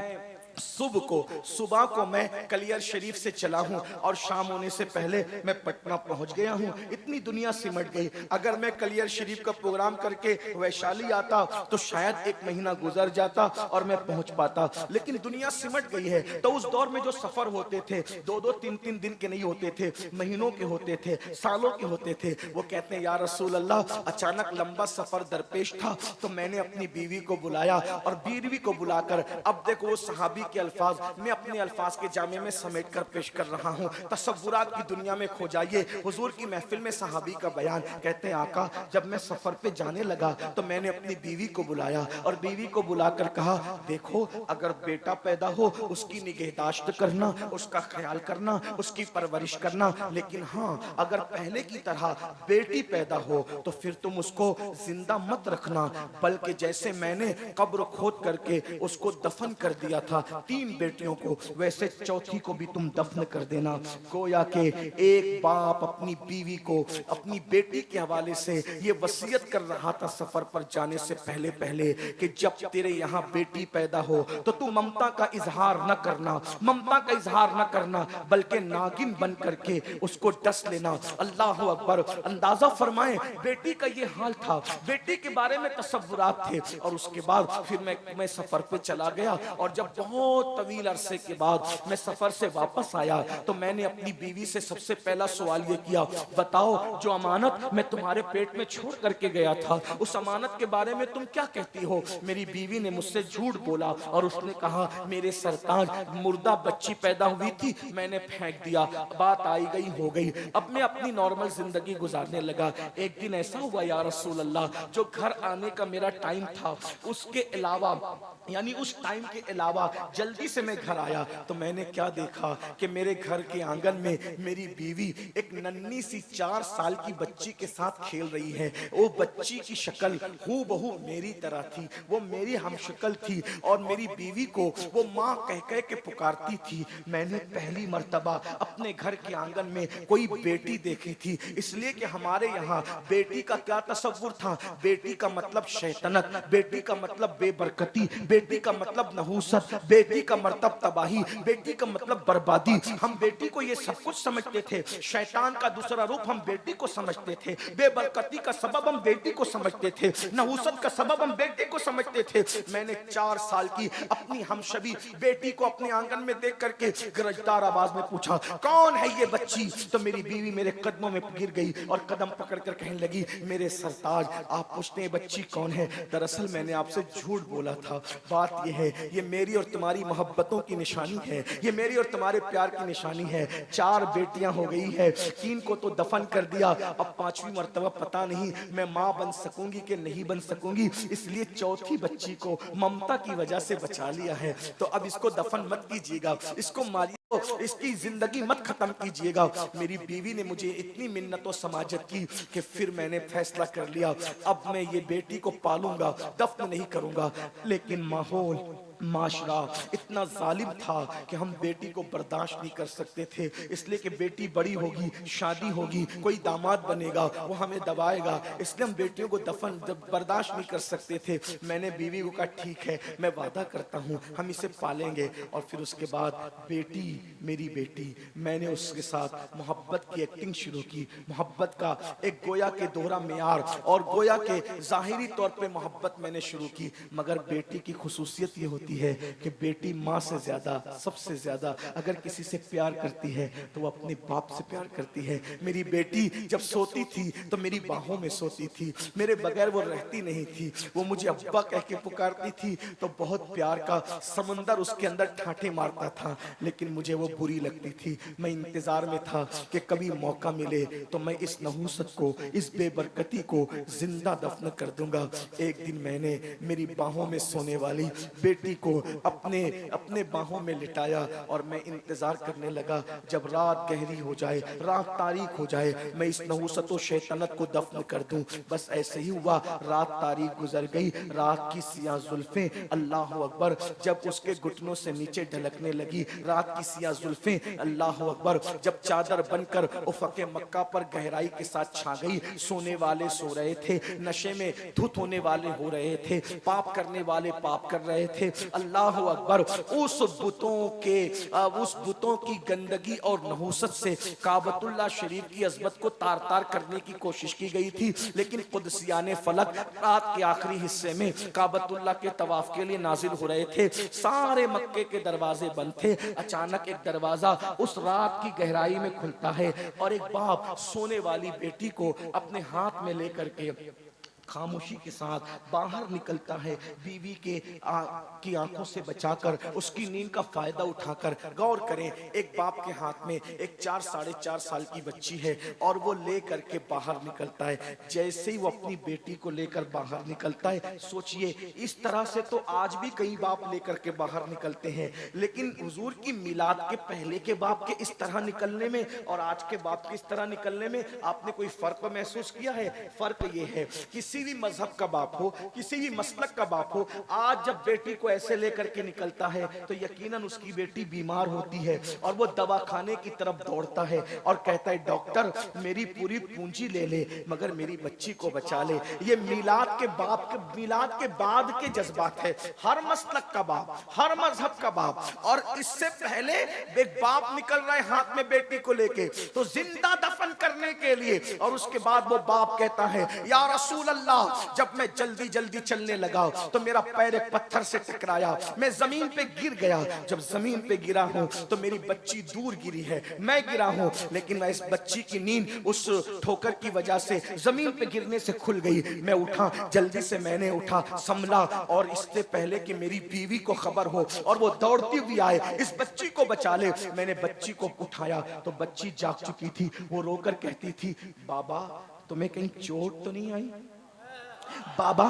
सुबह को मैं कलियर शरीफ से चला हूँ और शाम होने से पहले मैं पटना पहुँच गया हूँ। इतनी दुनिया सिमट गई। अगर मैं कलियर शरीफ का प्रोग्राम करके वैशाली आता तो शायद 1 महीना गुजर जाता और मैं पहुँच पाता, लेकिन दुनिया सिमट गई है। तो उस दौर में जो सफर होते थे 2-2, 3-3 दिन के नहीं होते थे, महीनों के होते थे, सालों के होते थे। वो कहते हैं, या रसूल अल्लाह अचानक लंबा सफर दरपेश था तो मैंने अपनी बीवी को बुलाया और बीवी को बुलाकर, अब देखो वो सहाबी के अल्फाज मैं अपने अल्फाज के जामे में समेट कर पेश कर रहा हूँ। तसव्वुरात की दुनिया में खो जाइए। हुजूर की महफिल में सहाबी का बयान। कहते हैं, आका जब मैं सफर पे जाने लगा तो मैंने अपनी बीवी को बुलाया और बीवी को बुलाकर कहा, देखो अगर बेटा पैदा हो उसकी निगहदाश्त करना, उसका ख्याल करना, उसकी परवरिश करना, लेकिन हाँ अगर पहले की तरह बेटी पैदा हो तो फिर तुम उसको जिंदा मत रखना, बल्कि जैसे मैंने कब्र खोद करके उसको दफन कर दिया था 3 बेटियों को, वैसे चौथी को भी तुम दफन कर देना। गोया के एक बाप अपनी बीवी को अपनी बेटी के हवाले से ये वसीयत कर रहा था सफर पर जाने से पहले पहले कि जब तेरे यहाँ बेटी पैदा हो तो तू ममता का इजहार न करना, ममता का इजहार न करना, बल्कि नागिन बन करके उसको डस लेना। अल्लाह अकबर। अंदाजा फरमाए बेटी का ये हाल था, बेटी के बारे में तसव्वुरात थे। और उसके बाद फिर मैं सफर पे चला गया और जब बहुत तवील अरसे के बाद मैं सफर से वापस आया तो मैंने अपनी बीवी से सबसे पहला सवाल ये किया, बताओ जो अमानत मैं तुम्हारे पेट में छोड़ करके गया था उस अमानत के बारे में तुम क्या कहती हो? मेरी बीवी ने मुझसे झूठ बोला और उसने कहा मेरे सरताज मुर्दा बच्ची पैदा हुई थी, मैंने फेंक दिया, बात आई गई हो गई, अब मैं अपनी नॉर्मल जिंदगी गुजारने लगा। एक दिन ऐसा हुआ या रसूल अल्लाह, जो घर आने का मेरा टाइम था उसके अलावा यानी उस टाइम के अलावा जल्दी से मैं घर आया तो मैंने क्या देखा कि मेरे घर के आंगन में मेरी बीवी एक नन्ही सी 4 साल की बच्ची के साथ खेल रही है। वो बच्ची की शक्ल हूबहू मेरी तरह थी, वो मेरी हमशक्ल थी और मेरी बीवी को वो माँ कह कह के पुकारती थी। मैंने पहली मर्तबा अपने घर के आंगन में कोई बेटी देखी थी, इसलिए कि हमारे यहाँ बेटी का क्या तसव्वुर था, बेटी का मतलब शैतानत, बेटी का मतलब बेबरकती, बेटी का मतलब नहूसत, बेटी का मतलब तबाही, बेटी का मतलब बर्बादी। हम बेटी को ये सब कुछ समझते थे, शैतान का दूसरा रूप हम बेटी को समझते थे, बेबरकती का सबब हम बेटी को समझते थे, नहूसत का सबब हम बेटी को समझते थे। मैंने 4 साल की अपनी हमशबी बेटी को अपने आंगन में देख करके गरजदार आवाज में पूछा, कौन है ये बच्ची? तो मेरी बीवी मेरे कदमों में गिर गई और कदम पकड़कर कहने लगी, मेरे सरताज आप पूछते हैं बच्ची कौन है? दरअसल मैंने आपसे झूठ बोला था, बात यह है ये मेरी और तुम्हारी मोहब्बतों की निशानी है, ये मेरी और तुम्हारे प्यार की निशानी है। 4 बेटियां हो गई है, 3 को तो दफन कर दिया, अब 5वीं मर्तबा पता नहीं मैं माँ बन सकूंगी कि नहीं बन सकूंगी, इसलिए चौथी बच्ची को ममता की वजह से बचा लिया है। तो अब इसको दफन मत कीजिएगा, इसको मारिए, इसकी जिंदगी मत खत्म कीजिएगा। मेरी बीवी ने मुझे इतनी मिन्नत और समाजत की कि फिर मैंने फैसला कर लिया अब मैं ये बेटी को पालूंगा, दफन नहीं करूंगा। लेकिन माहौल माशरा इतना जालिम था कि हम बेटी को बर्दाश्त नहीं कर सकते थे, इसलिए कि बेटी बड़ी होगी, शादी होगी, कोई दामाद बनेगा, वो हमें दबाएगा, इसलिए हम बेटियों को दफन बर्दाश्त नहीं कर सकते थे। मैंने बीवी को कहा ठीक है मैं वादा करता हूँ हम इसे पालेंगे। और फिर उसके बाद बेटी मेरी बेटी, मैंने उसके साथ मोहब्बत की एक्टिंग शुरू की, मोहब्बत का एक गोया के दोहरा मेयार और गोया के जाहिरी तौर पे मोहब्बत मैंने शुरू की। मगर बेटी की खुसूसियत ये होती है कि बेटी माँ से ज्यादा, सबसे ज्यादा अगर किसी से प्यार करती है तो वो अपने बाप से प्यार करती है। मेरी बेटी जब सोती थी तो मेरी बाहों में सोती थी, मेरे बगैर वो रहती नहीं थी, वो मुझे अब्बा कह के पुकारती थी तो बहुत प्यार का समंदर उसके अंदर ठाठे मारता था, लेकिन मुझे वो बुरी लगती थी। मैं इंतजार में था कि कभी मौका मिले तो मैं इस नहूसत को, इस बेबरकती को जिंदा दफन कर दूंगा। एक दिन मैंने मेरी बाहों में सोने वाली बेटी को अपने बाहों में लिटाया और मैं इंतजार करने लगा जब रात गहरी हो जाए, रात तारीक हो जाए, मैं इस नहूसत और शैतानत को दफन कर दूं। बस ऐसे ही हुआ, रात तारीक गुजर गई, रात की सियाह जुल्फें अल्लाह अकबर जब उसके घुटनों से नीचे ढलकने लगी, रात की सियाह जुल्फें अल्लाह अकबर जब चादर बनकर उफ़क़े मक्का पर गहराई के साथ छा गई। सोने वाले सो रहे थे, नशे में धुत होने वाले हो रहे थे, पाप करने वाले पाप कर रहे थे। अल्लाह अकबर उस बुतों की गंदगी और नहूसत से काबतुल्लाह शरीफ की अज़मत को तार तार करने की कोशिश की गई थी, लेकिन कुदसियाने फलक रात के आखिरी हिस्से में काबतुल्लाह के तवाफ के लिए नाजिल हो रहे थे। सारे मक्के के दरवाजे बंद थे। अचानक एक दरवाजा उस रात की गहराई में खुलता है और एक बाप सोने वाली बेटी को अपने हाथ में लेकर के खामोशी के साथ बाहर निकलता है, बीवी की आंखों से बचाकर, उसकी नींद का फायदा उठाकर। गौर करें, एक बाप के हाथ में एक 4 साढ़े 4 साल की बच्ची है और वो लेकर के बाहर निकलता है। जैसे ही वो अपनी बेटी को लेकर बाहर निकलता है, सोचिए इस तरह से तो आज भी कई बाप लेकर के बाहर निकलते हैं, लेकिन हुजूर की मिलाद के पहले के बाप के इस तरह निकलने में और आज के बाप के इस तरह निकलने में आपने कोई फर्क महसूस किया है? फर्क ये है, किसी किसी भी मजहब का बाप हो, किसी भी मसलक का बाप हो, आज जब बेटी को ऐसे लेकर के निकलता है तो यकीनन उसकी बेटी बीमार होती है और वो दवाखाने की तरफ दौड़ता है और कहता है डॉक्टर मेरी पूरी पूंजी ले ले मगर मेरी बच्ची को बचा ले। ये मीलाद के बाद के जज्बात है। हर मसलक का बाप, हर मजहब का बाप। और इससे पहले एक बाप निकल रहा है हाथ में बेटी को लेके तो जिंदा दफन करने के लिए, और उसके बाद वो बाप कहता है या रसूल अल्लाह, जब मैं जल्दी जल्दी चलने लगा तो मेरा पैर एक पत्थर से टकराया, मैं जमीन पे गिर गया। जब जमीन पे गिरा हूं तो मेरी बच्ची दूर गिरी है, मैं गिरा हूं लेकिन मैं इस बच्ची की नींद उस ठोकर की वजह से जमीन पे गिरने से खुल गई। मैं उठा, जल्दी से मैंने उठा, संभला, और इससे पहले कि मेरी बीवी को खबर हो और वो दौड़ती हुई आए इस बच्ची को बचा ले, मैंने बच्ची को उठाया तो बच्ची जाग चुकी थी। वो रोकर कहती थी बाबा तुम्हें कहीं चोट तो नहीं आई? बाबा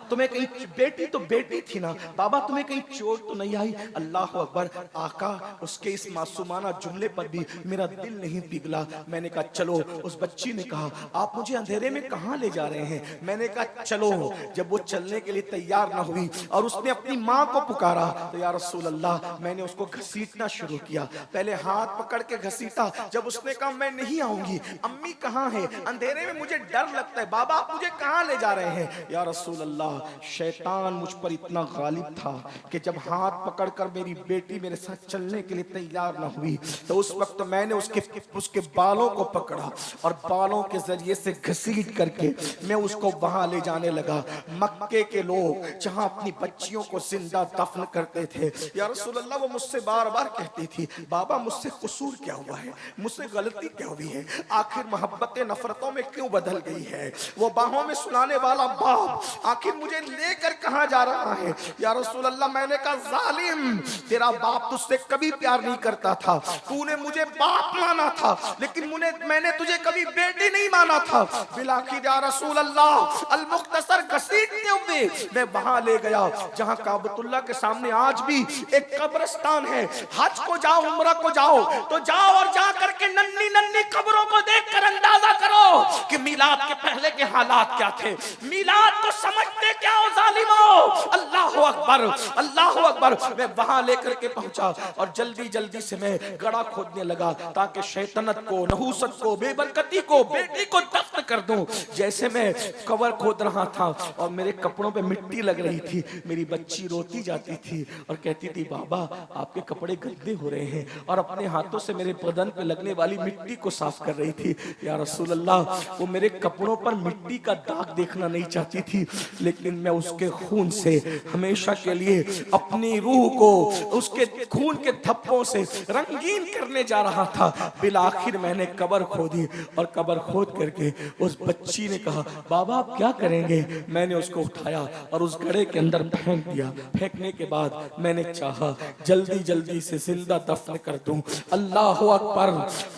तुम्हें कहीं, बेटी तो बेटी थी ना, बाबा तुम्हें कहीं चोट तो नहीं आई? अल्लाह अकबर। आका उसके इस मासूमाना जुमले पर भी मेरा दिल नहीं पिघला। मैंने कहा चलो। उस बच्ची ने कहा आप मुझे अंधेरे में कहां ले जा रहे हैं? मैंने कहा चलो। जब वो चलने के लिए तैयार ना हुई और उसने अपनी माँ को पुकारा तो या रसूल अल्लाह, मैंने उसको घसीटना शुरू किया। पहले हाथ पकड़ के घसीटा। जब उसने कहा मैं नहीं आऊंगी, अम्मी कहाँ है, अंधेरे में मुझे डर लगता है, बाबा आप मुझे कहाँ ले जा रहे हैं? या रसूल अल्लाह, शैतान मुझ पर इतना गालिब था कि जब हाथ पकड़कर मेरी बेटी मेरे साथ चलने के लिए तैयार ना हुई तो उस वक्त मैंने उसके बालों को पकड़ा और बालों के जरिए से घसीट करके मैं उसको वहां ले जाने लगा। मक्के के लोग जहां अपनी बच्चियों को जिंदा दफन करते थे, या रसूल अल्लाह, वो मुझसे बार बार कहती थी बाबा मुझसे कसूर क्या हुआ है, मुझसे गलती क्या हुई है, आखिर मोहब्बतें नफरतों में क्यों बदल गई है? वो बाहों में सुलाने वाला बाप आखिर मुझे लेकर कहां जा रहा है? या रसूल अल्लाह, मैंने कहा जालिम, तेरा बाप तुझसे कभी प्यार नहीं करता था, तूने मुझे बाप माना था लेकिन मैंने तुझे कभी बेटी नहीं माना था। बिलाखिर या रसूल अल्लाह, अल मुख्तसर घसीटते हुए मैं वहां ले गया जहां काबतुल्लाह के सामने आज भी एक कब्रिस्तान है। हज को जाओ, उम्रा को जाओ तो जाओ और जा करके नन्ही नन्ही कब्रों को देखकर अंदाजा करो कि मिलाद के पहले के हालात क्या थे। मिलाद को समझते क्या हो जालिमो? अल्लाह अकबर, अल्लाह अकबर। मैं वहां लेकर के पहुंचा और जल्दी जल्दी से मैं गड़ा खोदने लगा ताकि शैतानत को, नहूसत को, बेबरकती को, बेटी को दफन कर दूं। जैसे मैं कवर खोद रहा था और मेरे कपड़ों पे मिट्टी लग रही थी, मेरी बच्ची रोती जाती थी और कहती थी बाबा आपके कपड़े गंदे हो रहे हैं, और अपने हाथों से मेरे बदन पे लगने वाली मिट्टी को साफ कर रही थी। या रसूल अल्लाह, वो मेरे कपड़ों पर मिट्टी का दाग देखना नहीं चाहती थी लेकिन मैं उसके खून से हमेशा के लिए अपनी रूह को उसके खून के थप्पों से रंगीन करने जा रहा था। बिल आखिर मैंने कब्र खोदी और कब्र खोद करके उस बच्ची ने कहा बाबा आप क्या करेंगे? मैंने उसको उठाया और उस गड्ढे के अंदर फेंक दिया। फेंकने के बाद मैंने चाहा जल्दी जल्दी से जिंदा दफन कर दूं। अल्लाह अकबर।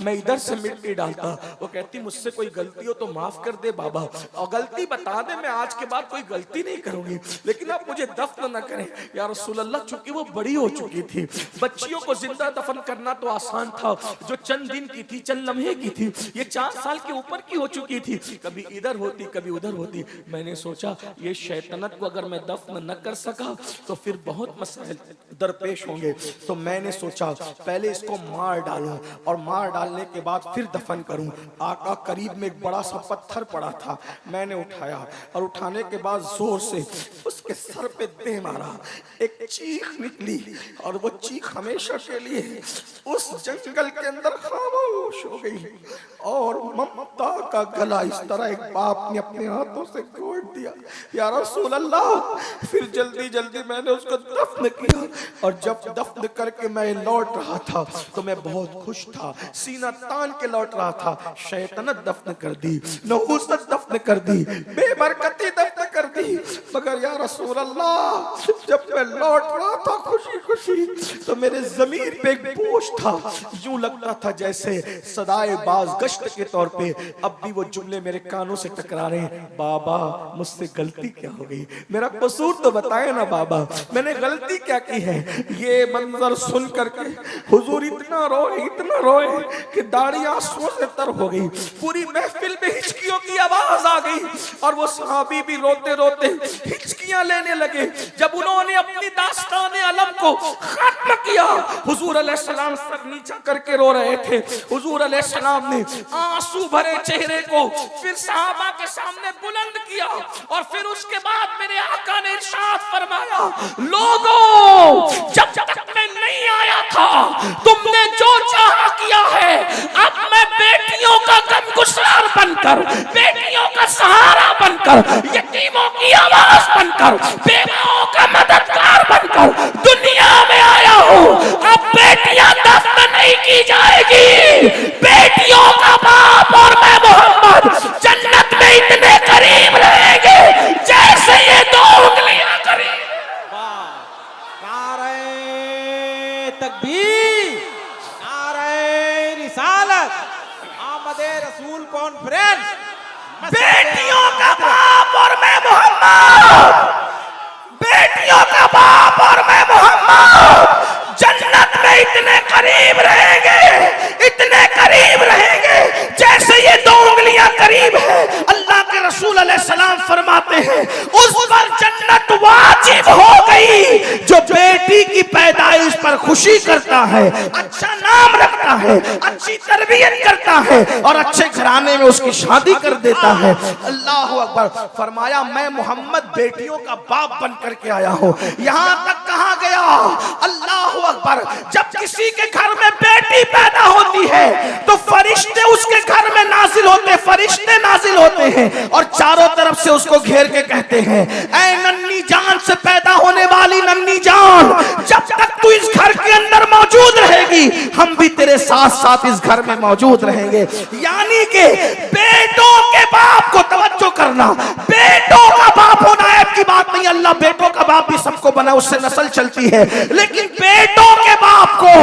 मैं इधर से मिट्टी डालता, वो कहती मुझसे कोई गलती हो तो माफ कर दे बाबा, और गलती बता दे, मैं आज के बाद कोई गलती नहीं करूंगी लेकिन आप मुझे दफन न करें। या रसूल अल्लाह, चूंकि वो बड़ी हो चुकी थी, बच्चियों को जिंदा दफन करना तो आसान था, जो चंद दिन की थी, चंद लम्हे की थी, ये 4 साल के ऊपर की हो चुकी थी, कभी इधर होती कभी उधर होती। मैंने सोचा ये शैतानत को अगर मैं दफन न कर सका तो फिर बहुत मसाइल दरपेश होंगे, तो मैंने सोचा पहले इसको मार डालूं और मार डालने के बाद फिर दफन करूं। आका करीब में एक बड़ा सा पत्थर पड़ा था, मैंने उठाया और उठाने के बाद जोर से उसके सर पे दे मारा। एक चीख निकली और वो चीख हमेशा के लिए उस जंगल के अंदर खामोश हो गई और ममता का गला इस तरह एक बाप ने अपने हाथों से घोट दिया। या रसूल अल्लाह, फिर जल्दी जल्दी मैंने उसको दफन किया और जब दफन करके मैं लौट रहा था तो मैं बहुत खुश था, सीना तान के लौट रहा था। शैतानत दफन कर दी, नहूसत दफन कर दी, बेबरकती दफन कर दी, मगर मगर या रसूल अल्लाह, जब मैं लौट रहा था खुशी खुशी तो मेरे ज़मीर पे एक बोझ था, यूं लगता था जैसे सदाए बाज गश्त के तौर पे अब भी वो जुमले मेरे कानों से टकरा रहे हैं। बाबा मुझसे गलती क्या हो गई, मेरा कसूर तो बताए ना बाबा, मैंने गलती क्या की है। ये मंजर सुन करके हुजूर इतना रोए कि दाढ़ी आंसुओं से तर हो गई। पूरी महफिल में हिचकियों की आवाज आ गई और वो सहाबी भी रोते रोते हिचकियां लेने लगे। जब उन्होंने अपनी दास्तान अलम को खत्म किया, हुजूर अलैहिस्सलाम सर नीचा करके रो रहे थे। हुजूर अलैहिस्सलाम ने आंसू भरे चेहरे को फिर सहाबा के सामने बुलंद किया और फिर उसके बाद मेरे आका ने इरशाद फरमाया, लोगों जब तक मैं नहीं आया था तुमने जो चाहा किया है, अब मैं बेटियों का गमगुसार बनकर, बेटियों का सहारा बनकर, यतीमों की आवाज बनकर, बेवाओं का मददगार बनकर दुनिया में आया हूँ। अब बेटियां दफन नहीं की जाएगी, बेटियों का बाप और मैं मोहम्मद जन्नत में इतने करीब रहेंगे जैसे ये दो उंगलियां करीब। नारे तकबीर, नारे रिसालत, आमदे रसूल कॉन्फ्रेंस। बेटियों का बाप और मैं मोहम्मद, बेटियों का बाप और मैं मोहम्मद जन्नत में इतने करीब रहेंगे जैसे ये दो उंगलियां करीब है। अल्लाह के रसूल अलैहिस्सलाम फरमाते हैं उस पर जन्नत वाजिब हो गई जो बेटी की पैदाइश पर खुशी करता है, अच्छा नाम रखता है, अच्छी तरबियत करता है और अच्छे घराने में उसकी शादी कर देता है। अल्लाह अकबर। फरमाया मैं मोहम्मद बेटियों का बाप बन करके आया हूँ। यहाँ तक कहा गया, अल्लाह अकबर, जब किसी के घर में बेटी पैदा होती है तो फरिश्ते उसके घर में नाजिल होते, फरिश्ते नाजिल होते हैं और चारों तरफ से उसको घेर के कहते हैं, ऐ नन्ही जान से पैदा होने वाली नन्ही जान, जब तक तू इस घर के अंदर मौजूद रहेगी हम भी तेरे साथ साथ इस घर में मौजूद रहेंगे। यानी कि बेटों के बाप को तवज्जो करना, बेटों का बाप होना ऐब की बात नहीं। अल्लाह बेटों का बाप भी सबको बना, उससे नस्ल चलती है, लेकिन बेटों के बाप को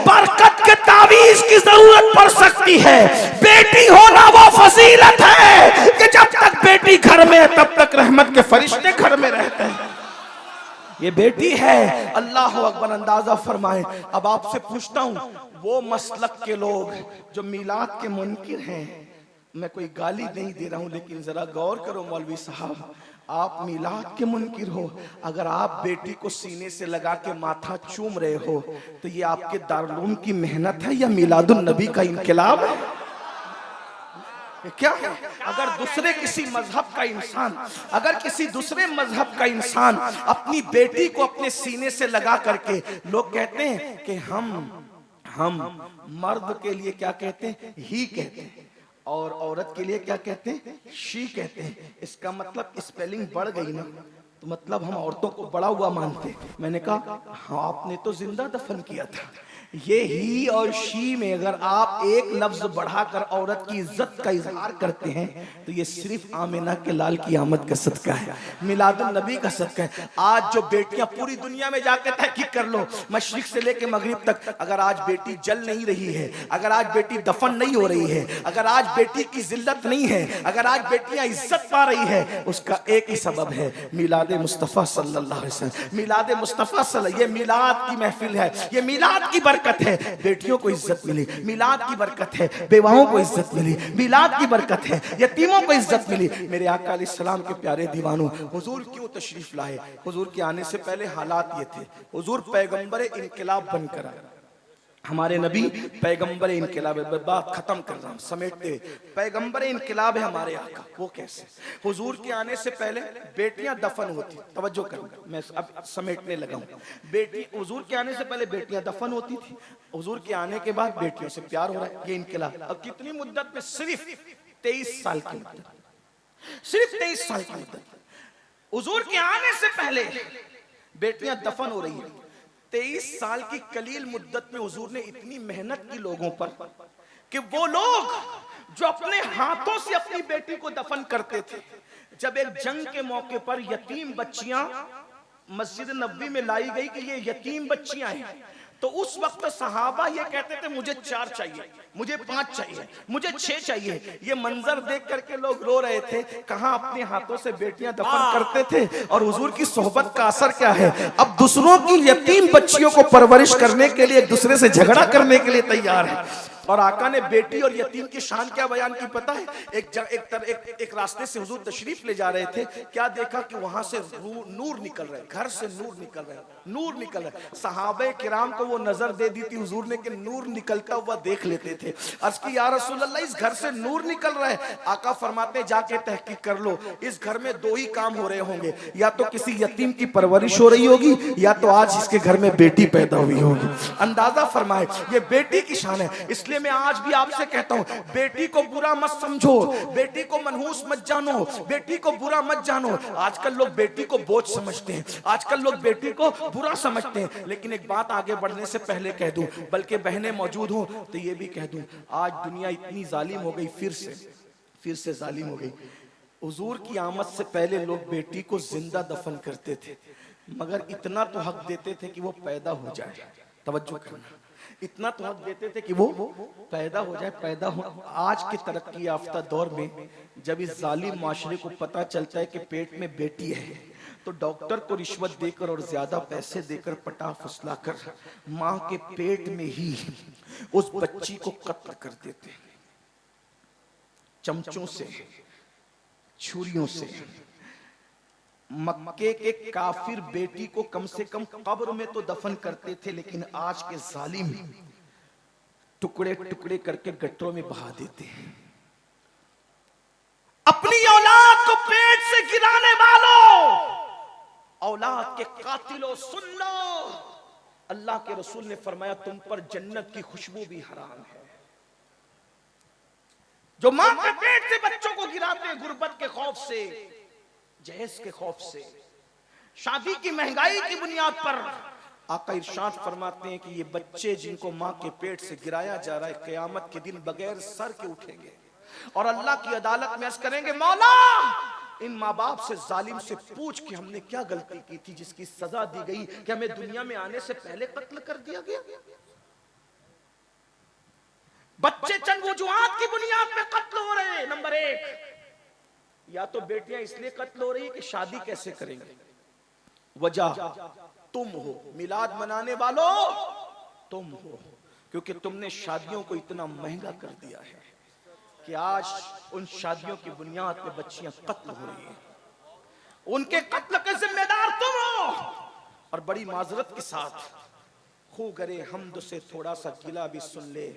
बरकत के तावीज की जरूरत पड़ सकती है। बेटी होना वो फजीलत है कि जब तक बेटी घर में है तब तक रहमत के फरिश्ते घर में रहते हैं। ये बेटी है। अल्लाह अकबर। अंदाजा फरमाए। अब आपसे पूछता हूं, वो मसलक के लोग जो मिलाद के मुनकिर हैं, मैं कोई गाली नहीं दे रहा हूं लेकिन जरा गौर करो मौलवी साहब, आप मिलाद के मुनकिर हो, अगर आप बेटी को सीने से लगा के माथा चूम रहे हो तो ये आपके दारुल की मेहनत है या मिलादुन नबी का इनकलाब है? क्या है? अगर दूसरे किसी मजहब का इंसान, अगर किसी दूसरे मजहब का इंसान अपनी बेटी को अपने सीने से लगा करके, लोग कहते हैं कि हम मर्द के लिए क्या कहते हैं, ही कहते हैं, और औरत के लिए क्या कहते हैं, शी कहते हैं। इसका मतलब स्पेलिंग बढ़ गई ना, तो मतलब हम औरतों को बड़ा हुआ मानते। मैंने कहा हाँ, आपने तो जिंदा दफन किया था। ये ही और शी में अगर आप एक लफ्ज बढ़ाकर औरत की इज्जत का इजहार करते हैं तो ये सिर्फ आमिना के लाल की आमद का सदका है, मिलादुन नबी का सदका है। आज जो बेटियां पूरी दुनिया में जाकर तहकीक कर लो, मशरिक से लेकर मगरिब तक, अगर आज बेटी जल नहीं रही है, अगर आज बेटी दफन नहीं हो रही है, अगर आज बेटी की जिल्लत नहीं है, अगर आज बेटियां इज्जत पा रही है, उसका एक ही सबब है, मिलाद मुस्तफ़ा सल्लल्लाहु अलैहि वसल्लम। मिलाद मुस्तफ़ा सल्लल्लाहु, ये मिलाद की महफिल है, ये मिलाद की बरकत है। बेटियों को इज्जत मिली, मिलाद की बरकत है। बेवाओं को इज्जत मिली, मिलाद की बरकत है। यतीमों को इज्जत मिली। मेरे आका अलैहिस्सलाम के प्यारे दीवानों, हुजूर क्यों तशरीफ लाए? हुजूर के आने से पहले हालात ये थे, हुजूर पैगंबर इनकलाब बनकर आए। हमारे नबी पैगंबर इनकलाब, बात खत्म कर रहा हूं समेटते, पैगंबर इनकलाब है हमारे आका। वो कैसे? हुजूर के आने से पहले बेटियां दफन होती, तवज्जो करना, मैं अब समेटने लगा हूं। बेटी, हुजूर के आने से पहले बेटियां दफन होती थी, हुजूर के आने के बाद बेटियों से प्यार हो रहा है, ये इनकलाब। अब कितनी मुद्दत में? सिर्फ 23 साल की मुद्दत, सिर्फ 23 साल की मुद्दत। हुजूर के आने से पहले बेटियां दफन हो रही है। 23 साल की कलील मुद्दत में हुजूर ने इतनी मेहनत की लोगों पर कि वो लोग जो अपने हाथों से अपनी बेटी को दफन करते थे, जब एक जंग के मौके पर यतीम बच्चियां मस्जिद नबवी में लाई गई कि ये यतीम बच्चियां हैं, तो उस वक्त सहाबा ये कहते थे मुझे 4 चाहिए, मुझे 5 चाहिए, मुझे 6 चाहिए। ये मंजर देख करके लोग रो रहे थे। कहां अपने हाथों से बेटियां दफन करते थे और हुजूर की सोहबत का असर क्या है। अब दूसरों की यतीम बच्चियों को परवरिश करने के लिए एक दूसरे से झगड़ा करने के लिए तैयार है। और आका ने बेटी और यतीम की शान क्या बयान की पता है। एक रास्ते से हुजूर तशरीफ ले जा रहे थे, क्या देखा कि वहां से नूर निकल रहे, घर से नूर निकल रहे, नूर निकल रहे। सहाबे किराम को वो नजर दे दी थी हुजूर ने कि नूर निकलता हुआ देख लेते थे। अर्ज की या रसूल अल्लाह, इस घर से नूर निकल रहा है। आका फरमाते जाके तहकीक कर लो, इस घर में 2 ही काम हो रहे होंगे, या तो किसी यतीम की परवरिश हो रही होगी, या तो आज इसके घर में बेटी पैदा हुई होगी। अंदाजा फरमाए, ये बेटी की शान है। इसलिए मैं आज भी आपसे कहता हूं, बेटी को बुरा मत समझो, बेटी को मनहूस मत जानो, बेटी को बुरा मत जानो। आजकल लोग बेटी को बोझ समझते हैं, आजकल लोग बेटी को बुरा समझते हैं। लेकिन एक बात आगे बढ़ने से पहले कह दूं, बल्कि बहनें मौजूद हो तो ये भी कह दूं, आज दुनिया इतनी जालिम हो गई, फिर से जालिम हो गई। हुजूर की आमद से पहले लोग बेटी को जिंदा दफन करते थे, मगर इतना तो हक देते थे कि वो पैदा हो जाए। तवज्जो करना, इतना तो हक देते थे कि वो पैदा हो जाए, पैदा हो। आज के तरक्की याफ्ता दौर में जब इस जालिम माशरे को पता चलता है कि पेट में बेटी है, तो डॉक्टर को रिश्वत देकर और ज्यादा पैसे देकर पटा फुसला कर मां के पेट में ही उस बच्ची को कत्ल कर देते, चमचों से, छुरियों से। मक्के के काफिर बेटी को कम से कम कब्र में तो दफन करते थे, लेकिन आज के जालिम टुकड़े टुकड़े करके गट्टरों में बहा देते हैं। अपनी औलाद को पेट से गिराने वालों, औलाद के कातिलों, सुन लो, अल्लाह के रसूल ने फरमाया तुम पर जन्नत की खुशबू भी हराम है। जो मां के पेट से बच्चों को गिराते हैं गुर्बत के खौफ से, जहेज के खौफ से, शादी की महंगाई की बुनियाद पर, आका इरशाद फरमाते हैं कि ये बच्चे जिनको मां के पेट से गिराया जा रहा है, क़यामत के दिन बगैर सर के उठेंगे और अल्लाह की अदालत में अर्ज करेंगे, मौला इन माँ बाप से, जालिम से पूछ कि हमने क्या गलती की थी जिसकी सजा दी गई कि हमें दुनिया में आने से पहले कत्ल कर दिया गया। बच्चे चंद वजूहात की बुनियाद पे कत्ल हो रहे हैं। नंबर 1, या तो बेटियां इसलिए कत्ल हो रही है कि शादी कैसे करेंगे, वजह तुम हो, मिलाद मनाने वालों तुम हो, क्योंकि तुमने शादियों को इतना महंगा कर दिया है कि आज उन शादियों की बुनियाद पे बच्चियां कत्ल हो रही हैं। उनके कत्ल के जिम्मेदार तुम हो। और बड़ी माजरत के साथ खू करे हमद से थोड़ा सा गिला भी सुन ले,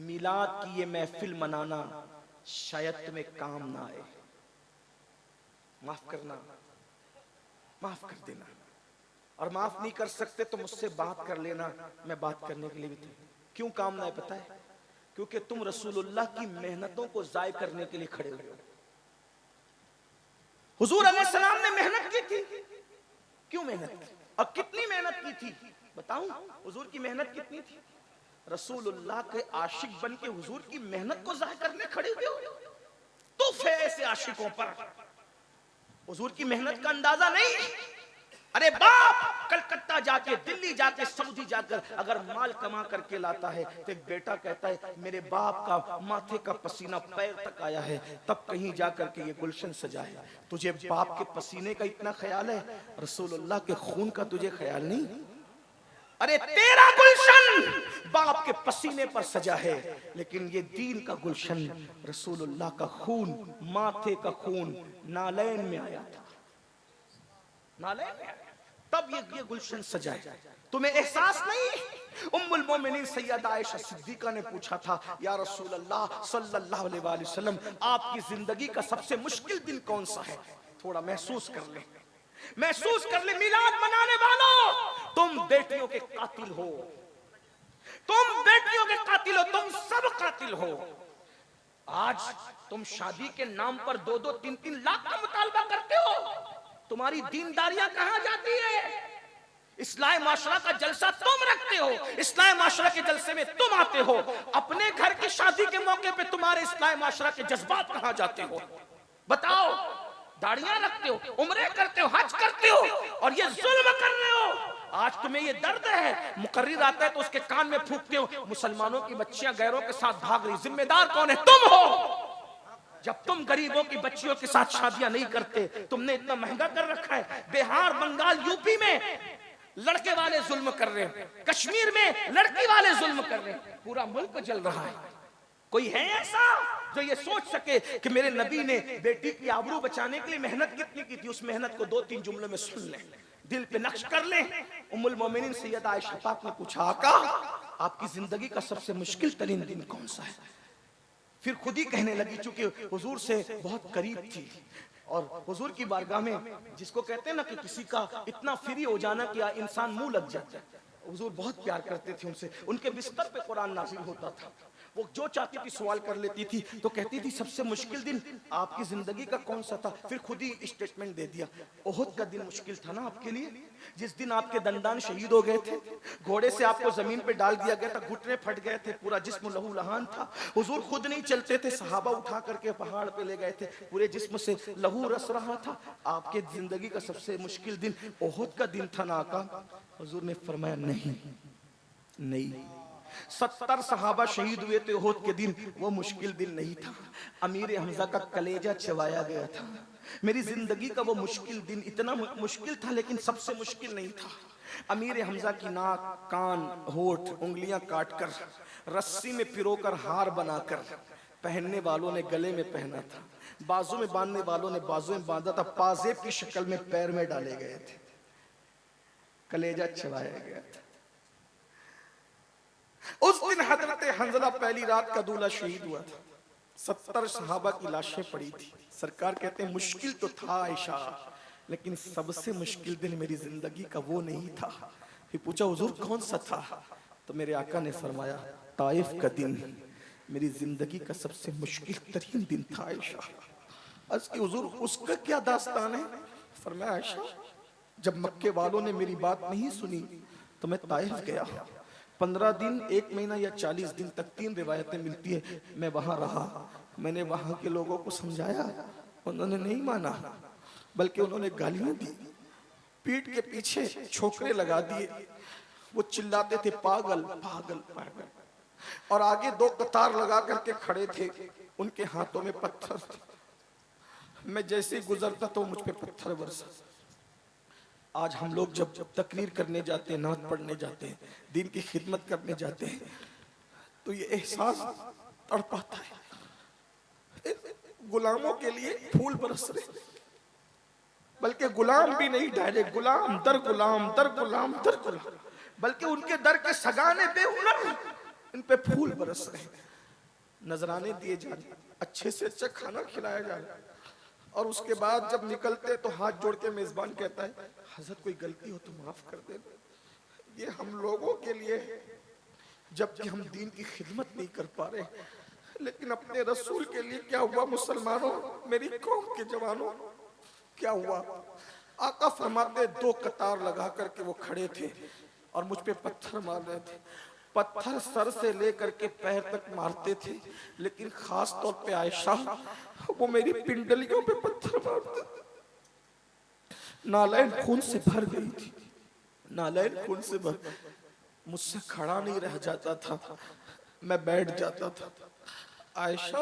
मिलाद की ये महफिल मनाना शायद तुम्हें काम ना आए। माफ करना, माफ कर देना, और माफ नहीं कर सकते तो मुझसे बात कर लेना, मैं बात करने के लिए भी थी। क्यों काम ना है पता है? क्योंकि तुम रसूलुल्लाह की मेहनतों को जाय करने के लिए खड़े हुए हो। हुजूर अलैहिस्सलाम ने मेहनत की थी, क्यों मेहनत की और कितनी मेहनत की थी बताऊं? हुजूर की मेहनत कितनी थी? रसूलुल्लाह के आशिक बन के हुजूर की मेहनत को जाय करने खड़े हुए हो। तो ऐसे आशिकों पर हुजूर की मेहनत का अंदाजा नहीं। अरे बाप कलकत्ता जाके, दिल्ली जाके, सऊदी जाकर अगर माल कमा करके लाता है तो एक बेटा कहता है मेरे बाप का माथे का पसीना पैर तक आया है, तब कहीं जाकर के ये गुलशन सजा है। तुझे बाप के पसीने का इतना ख्याल है, रसूलुल्लाह के खून का तुझे ख्याल नहीं? अरे तेरा गुलशन बाप के पसीने पर सजा है, लेकिन ये दीन का गुलशन, रसूलुल्लाह का खून, माथे का खून नालैन में आया था, नालैन में आया, तब ये गुलशन सजा है। तुम्हें एहसास नहीं? उम्मुल मोमिनीन सैयदा आयशा सिद्दीका ने पूछा था, या रसूल अल्लाह सल्लल्लाहु अलैहि वसल्लम, आपकी जिंदगी का सबसे मुश्किल दिन कौन सा है? थोड़ा महसूस कर ले, महसूस कर ले। मिलाद मनाने वालों, तुम बेटियों के कातिल हो, तुम बेटियों के कातिल हो, तुम सब कातिल हो। आज तुम शादी के नाम पर 2-2, 3-3 लाख का मुतालबा करते हो। तुम्हारी दीनदारियां कहां जाती है? इस्लाही माशरा का जलसा तुम रखते हो, इस्लाही माशरा के जलसे में तुम आते हो, अपने घर की शादी के मौके पे तुम्हारे इस्लाही माशरा के जज्बात कहां जाते हो? बताओ। दाढ़ियां रखते हो, उम्रे करते हो, हज करते हो और ये जुल्म कर रहे हो। आज तुम्हें ये दर्द है, मुकर्रिर आता है तो उसके कान में फूंकते हो। मुसलमानों की बच्चियां गैरों के साथ भाग रही, जिम्मेदार कौन है? तुम हो। जब तुम गरीबों की बच्चियों के साथ शादियां नहीं करते, तुमने इतना महंगा कर रखा है। बिहार, बंगाल, यूपी में लड़के वाले जुल्म कर रहे हैं, कश्मीर में लड़की वाले जुल्म कर रहे हैं, पूरा मुल्क जल रहा है। कोई है ऐसा जो ये सोच सके कि मेरे नबी ने बेटी की आबरू बचाने के लिए मेहनत कितनी की थी? उस मेहनत को 2-3 जुमलों में सुन लें, दिल पे नक्श कर लें। उम्मुल मोमिनीन सैयदा आयशा पाक ने पूछा, आका आपकी जिंदगी का सबसे मुश्किल तरीन दिन कौन सा है? फिर खुद ही कहने लगी, चूंकि हुजूर से बहुत करीब थी और हुजूर की बारगाह में जिसको कहते हैं ना कि किसी का इतना फ्री हो जाना कि इंसान मुंह लग जाता है। हुजूर बहुत प्यार करते थे उनसे, उनके बिस्तर पे कुरान नाज़िल होता था, वो जो चाहती थी सवाल कर लेती थी। तो कहती थी सबसे मुश्किल दिन आपकी जिंदगी का कौन सा था? फिर खुद ही स्टेटमेंट दे दिया, ओहद का दिन मुश्किल था ना आपके लिए, जिस दिन आपके दंदान शहीद हो गए थे, घोड़े से आपको जमीन पे डाल दिया गया था, घुटने फट गए थे, पूरा जिस्म लहू लहान था। हुजूर खुद नहीं चलते थे, सहाबा उठा करके पहाड़ पे ले गए थे, पूरे जिस्म से लहू रस रहा था। आपके जिंदगी का सबसे मुश्किल दिन ओहद का दिन था ना आका? हुजूर ने फरमाया नहीं नहीं, 70 सहाबा शहीद हुए थे ओहद के दिन, वो मुश्किल दिन नहीं था। अमीर हमजा का कलेजा चबाया गया था। मेरी जिंदगी का वो मुश्किल दिन इतना मुश्किल था लेकिन सबसे मुश्किल नहीं था। अमीर हमजा की नाक, कान, होठ, उंगलियां काटकर रस्सी में पिरोकर हार बनाकर पहनने वालों ने गले में पहना था, बाजू में बांधने वालों ने बाजू में बांधा था, पाजेब की शक्ल में पैर में डाले गए थे, कलेजा चबाया गया था। उस दिन हजरत हंजला पहली रात का दूल्हा शहीद हुआ था। 70 सहाबा की लाशें पड़ी थी। सरकार कहते हैं मुश्किल तो था आयशा, लेकिन सबसे मुश्किल दिन मेरी जिंदगी का वो नहीं था। फिर पूछा हुजूर कौन सा था? तो मेरे आका ने फरमाया ताइफ का दिन मेरी जिंदगी का सबसे मुश्किल तरीन दिन था आयशा। अर्ज़ की हुजूर उसका क्या दास्तान है? फरमाया आयशा जब मक्के वालों ने मेरी बात नहीं सुनी तो मैं ताइफ गया, 15 दिन, 1 महीना या 40 दिन तक, 3 रिवायतें मिलती है, मैं वहां रहा। मैंने वहां के लोगों को समझाया, उन्होंने नहीं माना, बल्कि उन्होंने गालियां दी, पीठ के पीछे छोकरे लगा दिए। वो चिल्लाते थे पागल पागल पागल, और आगे 2 कतार लगा करके खड़े थे, उनके हाथों में पत्थर थे। मैं जैसे ही गुजरता तो मुझ पे पत्थर बरसा। आज हम लोग जब तकरीर करने जाते हैं, नात पढ़ने जाते हैं, दीन की खिदमत करने जाते हैं, तो ये एहसास तड़पाता है, गुलामों के लिए फूल बरस रहे, बल्कि गुलाम भी नहीं, डायरेक्ट गुलाम दर गुलाम दर गुलाम दर गुलाम, बल्कि उनके दर के सगाने बेहुनर इन पे फूल बरस रहे, नजराने दिए जा रहे, अच्छे से अच्छा खाना खिलाया जा रहा है। और उसके बाद जब निकलते तो हाथ जोड़ के मेजबान कहता है हजरत कोई गलती हो तो माफ कर देना। ये हम लोगों के लिए है, जबकि हम दीन की खिदमत नहीं कर पा रहे, लेकिन अपने रसूल के लिए क्या हुआ? मुसलमानों, मेरी कौम के जवानों, क्या हुआ? आका फरमाते 2 कतार लगा करके वो खड़े थे और मुझ पे पत्थर मार रहे थे। पत्थर सर से लेकर के पैर तक मारते थे, लेकिन खास तौर पे आयशा, वो मेरी पिंडलियों पे पत्थर मारते थे। नालैन खून से भर गई थी, नालैन खून से भर, मुझसे खड़ा नहीं रह जाता था, मैं बैठ जाता था। आयशा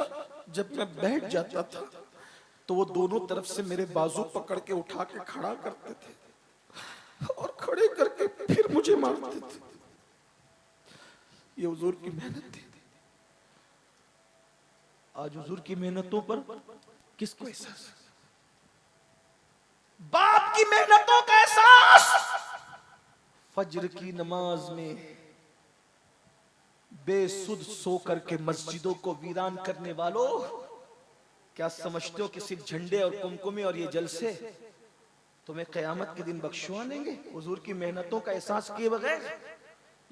जब मैं बैठ जाता था तो वो दोनों तरफ से मेरे बाजू पकड़ के उठा के खड़ा करते थे और खड़े करके फिर मुझे मारते थे। ये हुजूर की मेहनत थी। आज हुजूर की मेहनतों पर किसको एहसास? बाप की मेहनतों का एहसास फज्र की नमाज में बेसुध सो करके मस्जिदों को वीरान करने वालों, क्या समझते हो कि सिर्फ झंडे और कुमकुमे और ये जलसे तुम्हें कयामत के दिन बख्शवा लेंगे हुजूर की मेहनतों का एहसास किए बगैर?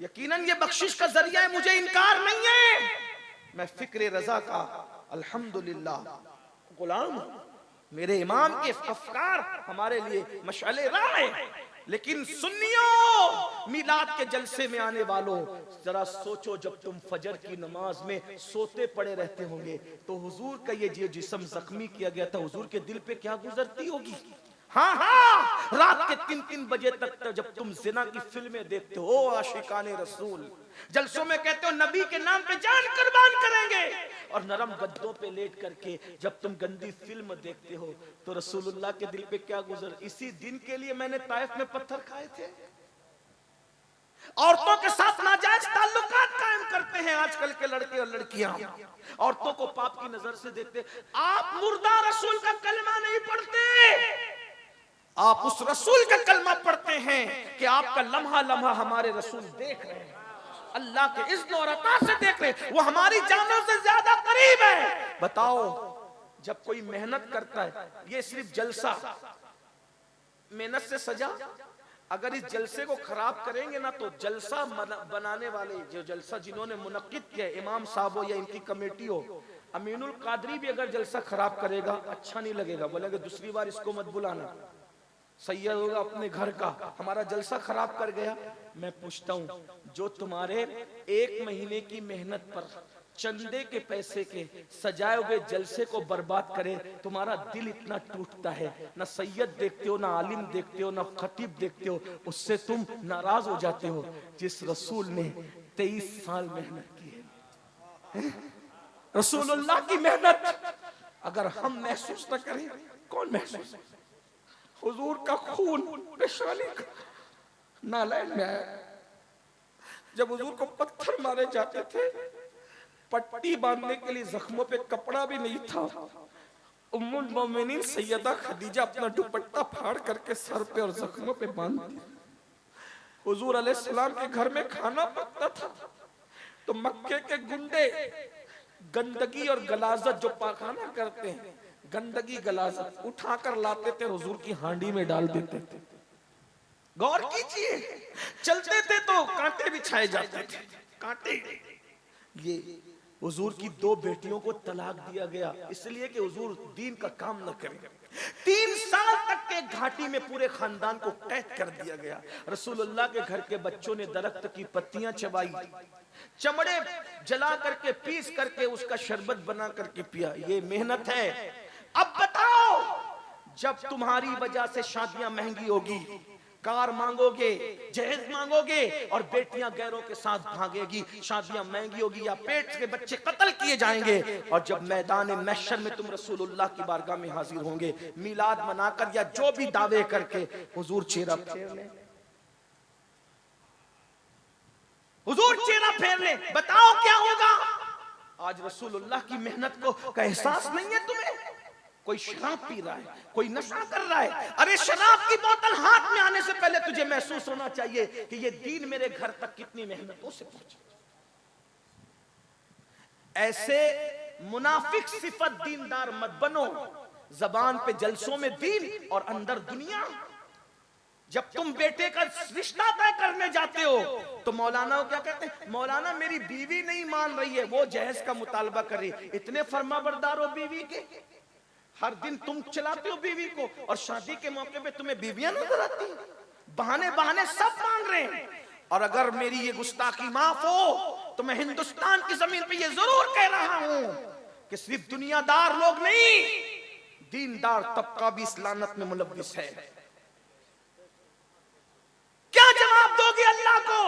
यकीनन ये बख्शिश का जरिया है, मुझे इनकार नहीं है। मैं फिक्र रजा का अल्हम्दुलिल्लाह गुलाम हूं, मेरे इमाम के अफकार हमारे लिए मशाले राह है। लेकिन सुन्नियों, मीलाद के जलसे में आने वालों, जरा सोचो, जब तुम फजर की नमाज में सोते पड़े रहते होंगे तो हुजूर का ये जो जिस्म जख्मी किया गया था, हुजूर के दिल पे क्या गुजरती होगी। हाँ हाँ, रात के 3-3 बजे तक जब तुम जिना की फिल्में देखते हो, आशिकाने रसूल, जलसों में कहते हो नबी के नाम पे जान कुर्बान करेंगे, और नरम गद्दों पे लेट करके जब तुम गंदी फिल्म देखते हो तो रसूलुल्लाह के दिल पे क्या गुजर। इसी दिन के लिए मैंने ताइफ में पत्थर खाए थे। औरतों के साथ नाजायज ताल्लुकात कायम करते हैं आजकल के लड़के और लड़कियां, औरतों को पाप की नजर से देखते। आप मुर्दा रसूल का कलमा नहीं पढ़ते, आप उस रसूल का कलमा पढ़ते हैं कि आपका लम्हा लम्हा हमारे रसूल देख रहे हैं, अल्लाह के इज़्न और अता से देख रहे हैं, वो हमारी जानों से ज्यादा करीब है। बताओ, जब कोई मेहनत करता है, ये सिर्फ जलसा मेहनत से सजा, अगर इस जलसे को खराब करेंगे ना तो जलसा बनाने वाले, जो जलसा जिन्होंने मुनक्किद किया, इमाम साहब हो या इनकी कमेटी हो, अमीनुल कादरी भी अगर जलसा खराब करेगा अच्छा नहीं लगेगा, बोलेंगे दूसरी बार इसको मत बुलाना, सैयद होगा अपने घर का, हमारा जलसा खराब कर गया। मैं पूछता हूं, जो तुम्हारे 1 महीने की मेहनत पर चंदे के पैसे के सजाए हुए जलसे को बर्बाद करे, तुम्हारा दिल इतना टूटता है, ना सैयद देखते हो, ना आलिम देखते हो, ना खतीब देखते हो, उससे तुम नाराज हो जाते हो जिस रसूल ने 23 साल मेहनत की है। रसूलुल्लाह की मेहनत अगर हम महसूस न करें, कौन महसूस? हुजूर का खून पेशानी का नालैन में आया, जब हुजूर को पत्थर मारे जाते थे, पट्टी बांधने के लिए जख्मों पे कपड़ा भी नहीं था, उम्मुल मोमिनीन सैयदा खदीजा अपना दुपट्टा फाड़ करके सर पे और जख्मों पे बांधती। हुजूर अलैहिस्सलाम के घर में खाना पकता था तो मक्के के गुंडे गंदगी और गलाजत जो पाखाना करते हैं, गंदगी गलाजत उठाकर लाते थे, हुजूर की हांडी में डाल देते थे। गौर कीजिए, चलते थे तो कांटे बिछाए जाते थे, कांटे। ये हुजूर की 2 बेटियों को तलाक दिया गया इसलिए कि हुजूर दीन का काम न करें। 3 साल तक के घाटी में पूरे खानदान को कैद कर दिया गया। रसूलुल्लाह के घर के बच्चों ने दरख्त की पत्तियां चबाई, चमड़े जला करके पीस करके उसका शरबत बना करके पिया। ये मेहनत है। अब बताओ, जब तुम्हारी वजह से शादियां महंगी होगी, कार मांगोगे, जहेज मांगोगे और बेटियां गैरों के साथ भागेगी, शादियां महंगी होगी या पेट के बच्चे कत्ल किए जाएंगे, और जब मैदान महशर में तुम रसूलुल्लाह की बारगाह में हाजिर होंगे, मिलाद मनाकर या जो भी दावे करके, हुजूर चेहरा फेर ले, हुजूर चेहरा फेर ले, बताओ क्या होगा? आज रसूलुल्लाह की मेहनत का एहसास नहीं है तुम्हें? कोई शराब पी रहा है, कोई नशा कर रहा है, अरे शराब की बोतल हाथ में आने से पहले तुझे महसूस होना चाहिए कि ये दीन मेरे घर तक कितनी मेहनतों से पहुंचा। ऐसे मुनाफिक सिफत दीनदार मत बनो, जबान पे जलसों में दीन और अंदर दुनिया। जब तुम बेटे का रिश्ता तय करने जाते हो तो मौलाना क्या कहते हैं? मौलाना मेरी बीवी नहीं मान रही है, वो जहेज का मुतालबा कर रही है। इतने फरमाबरदार हो बीवी के, हर दिन तुम चलाते हो बीवी को और शादी के मौके पे तुम्हें बीवियां नजर आती, बहाने बहाने सब मांग रहे हैं। और अगर मेरी ये गुस्ताखी माफ हो तो मैं हिंदुस्तान की जमीन पे ये जरूर कह रहा हूं कि सिर्फ दुनियादार लोग नहीं, दीनदार तबका भी इस लानत में मुलव्विस है। क्या जवाब दोगी अल्लाह को?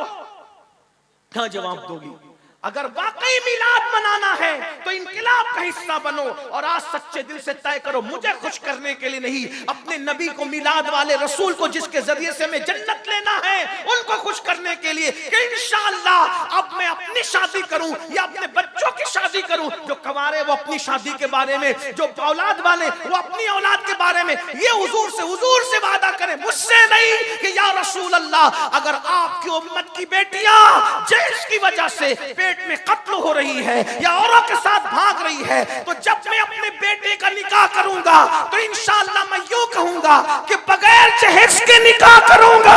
क्या जवाब दोगी? अगर वाकई मिलाद मनाना है तो इनकलाब का हिस्सा बनो और आज सच्चे दिल से तय करो, मुझे खुश करने के लिए नहीं, अपने नबी को, मिलाद वाले रसूल को, जिसके जरिए से हमें जन्नत लेना है, उनको खुश करने के लिए कि इंशाअल्लाह अब मैं अपनी शादी करूं या अपने बच्चों की शादी करूं। जो कंवारे वो अपनी शादी के बारे में, जो औलाद वाले वो अपनी औलाद के बारे में ये हुजूर से वादा करें, मुझसे नहीं कि या रसूल अल्लाह, अगर आपकी उम्मत की बेटियां जहेज की वजह से पेट में कत्ल हो रही है या औरों के साथ भाग रही है, तो जब मैं अपने बेटे का निकाह करूंगा तो इंशाअल्लाह मैं यूं कहूंगा कि बगैर जहेज के निकाह करूंगा।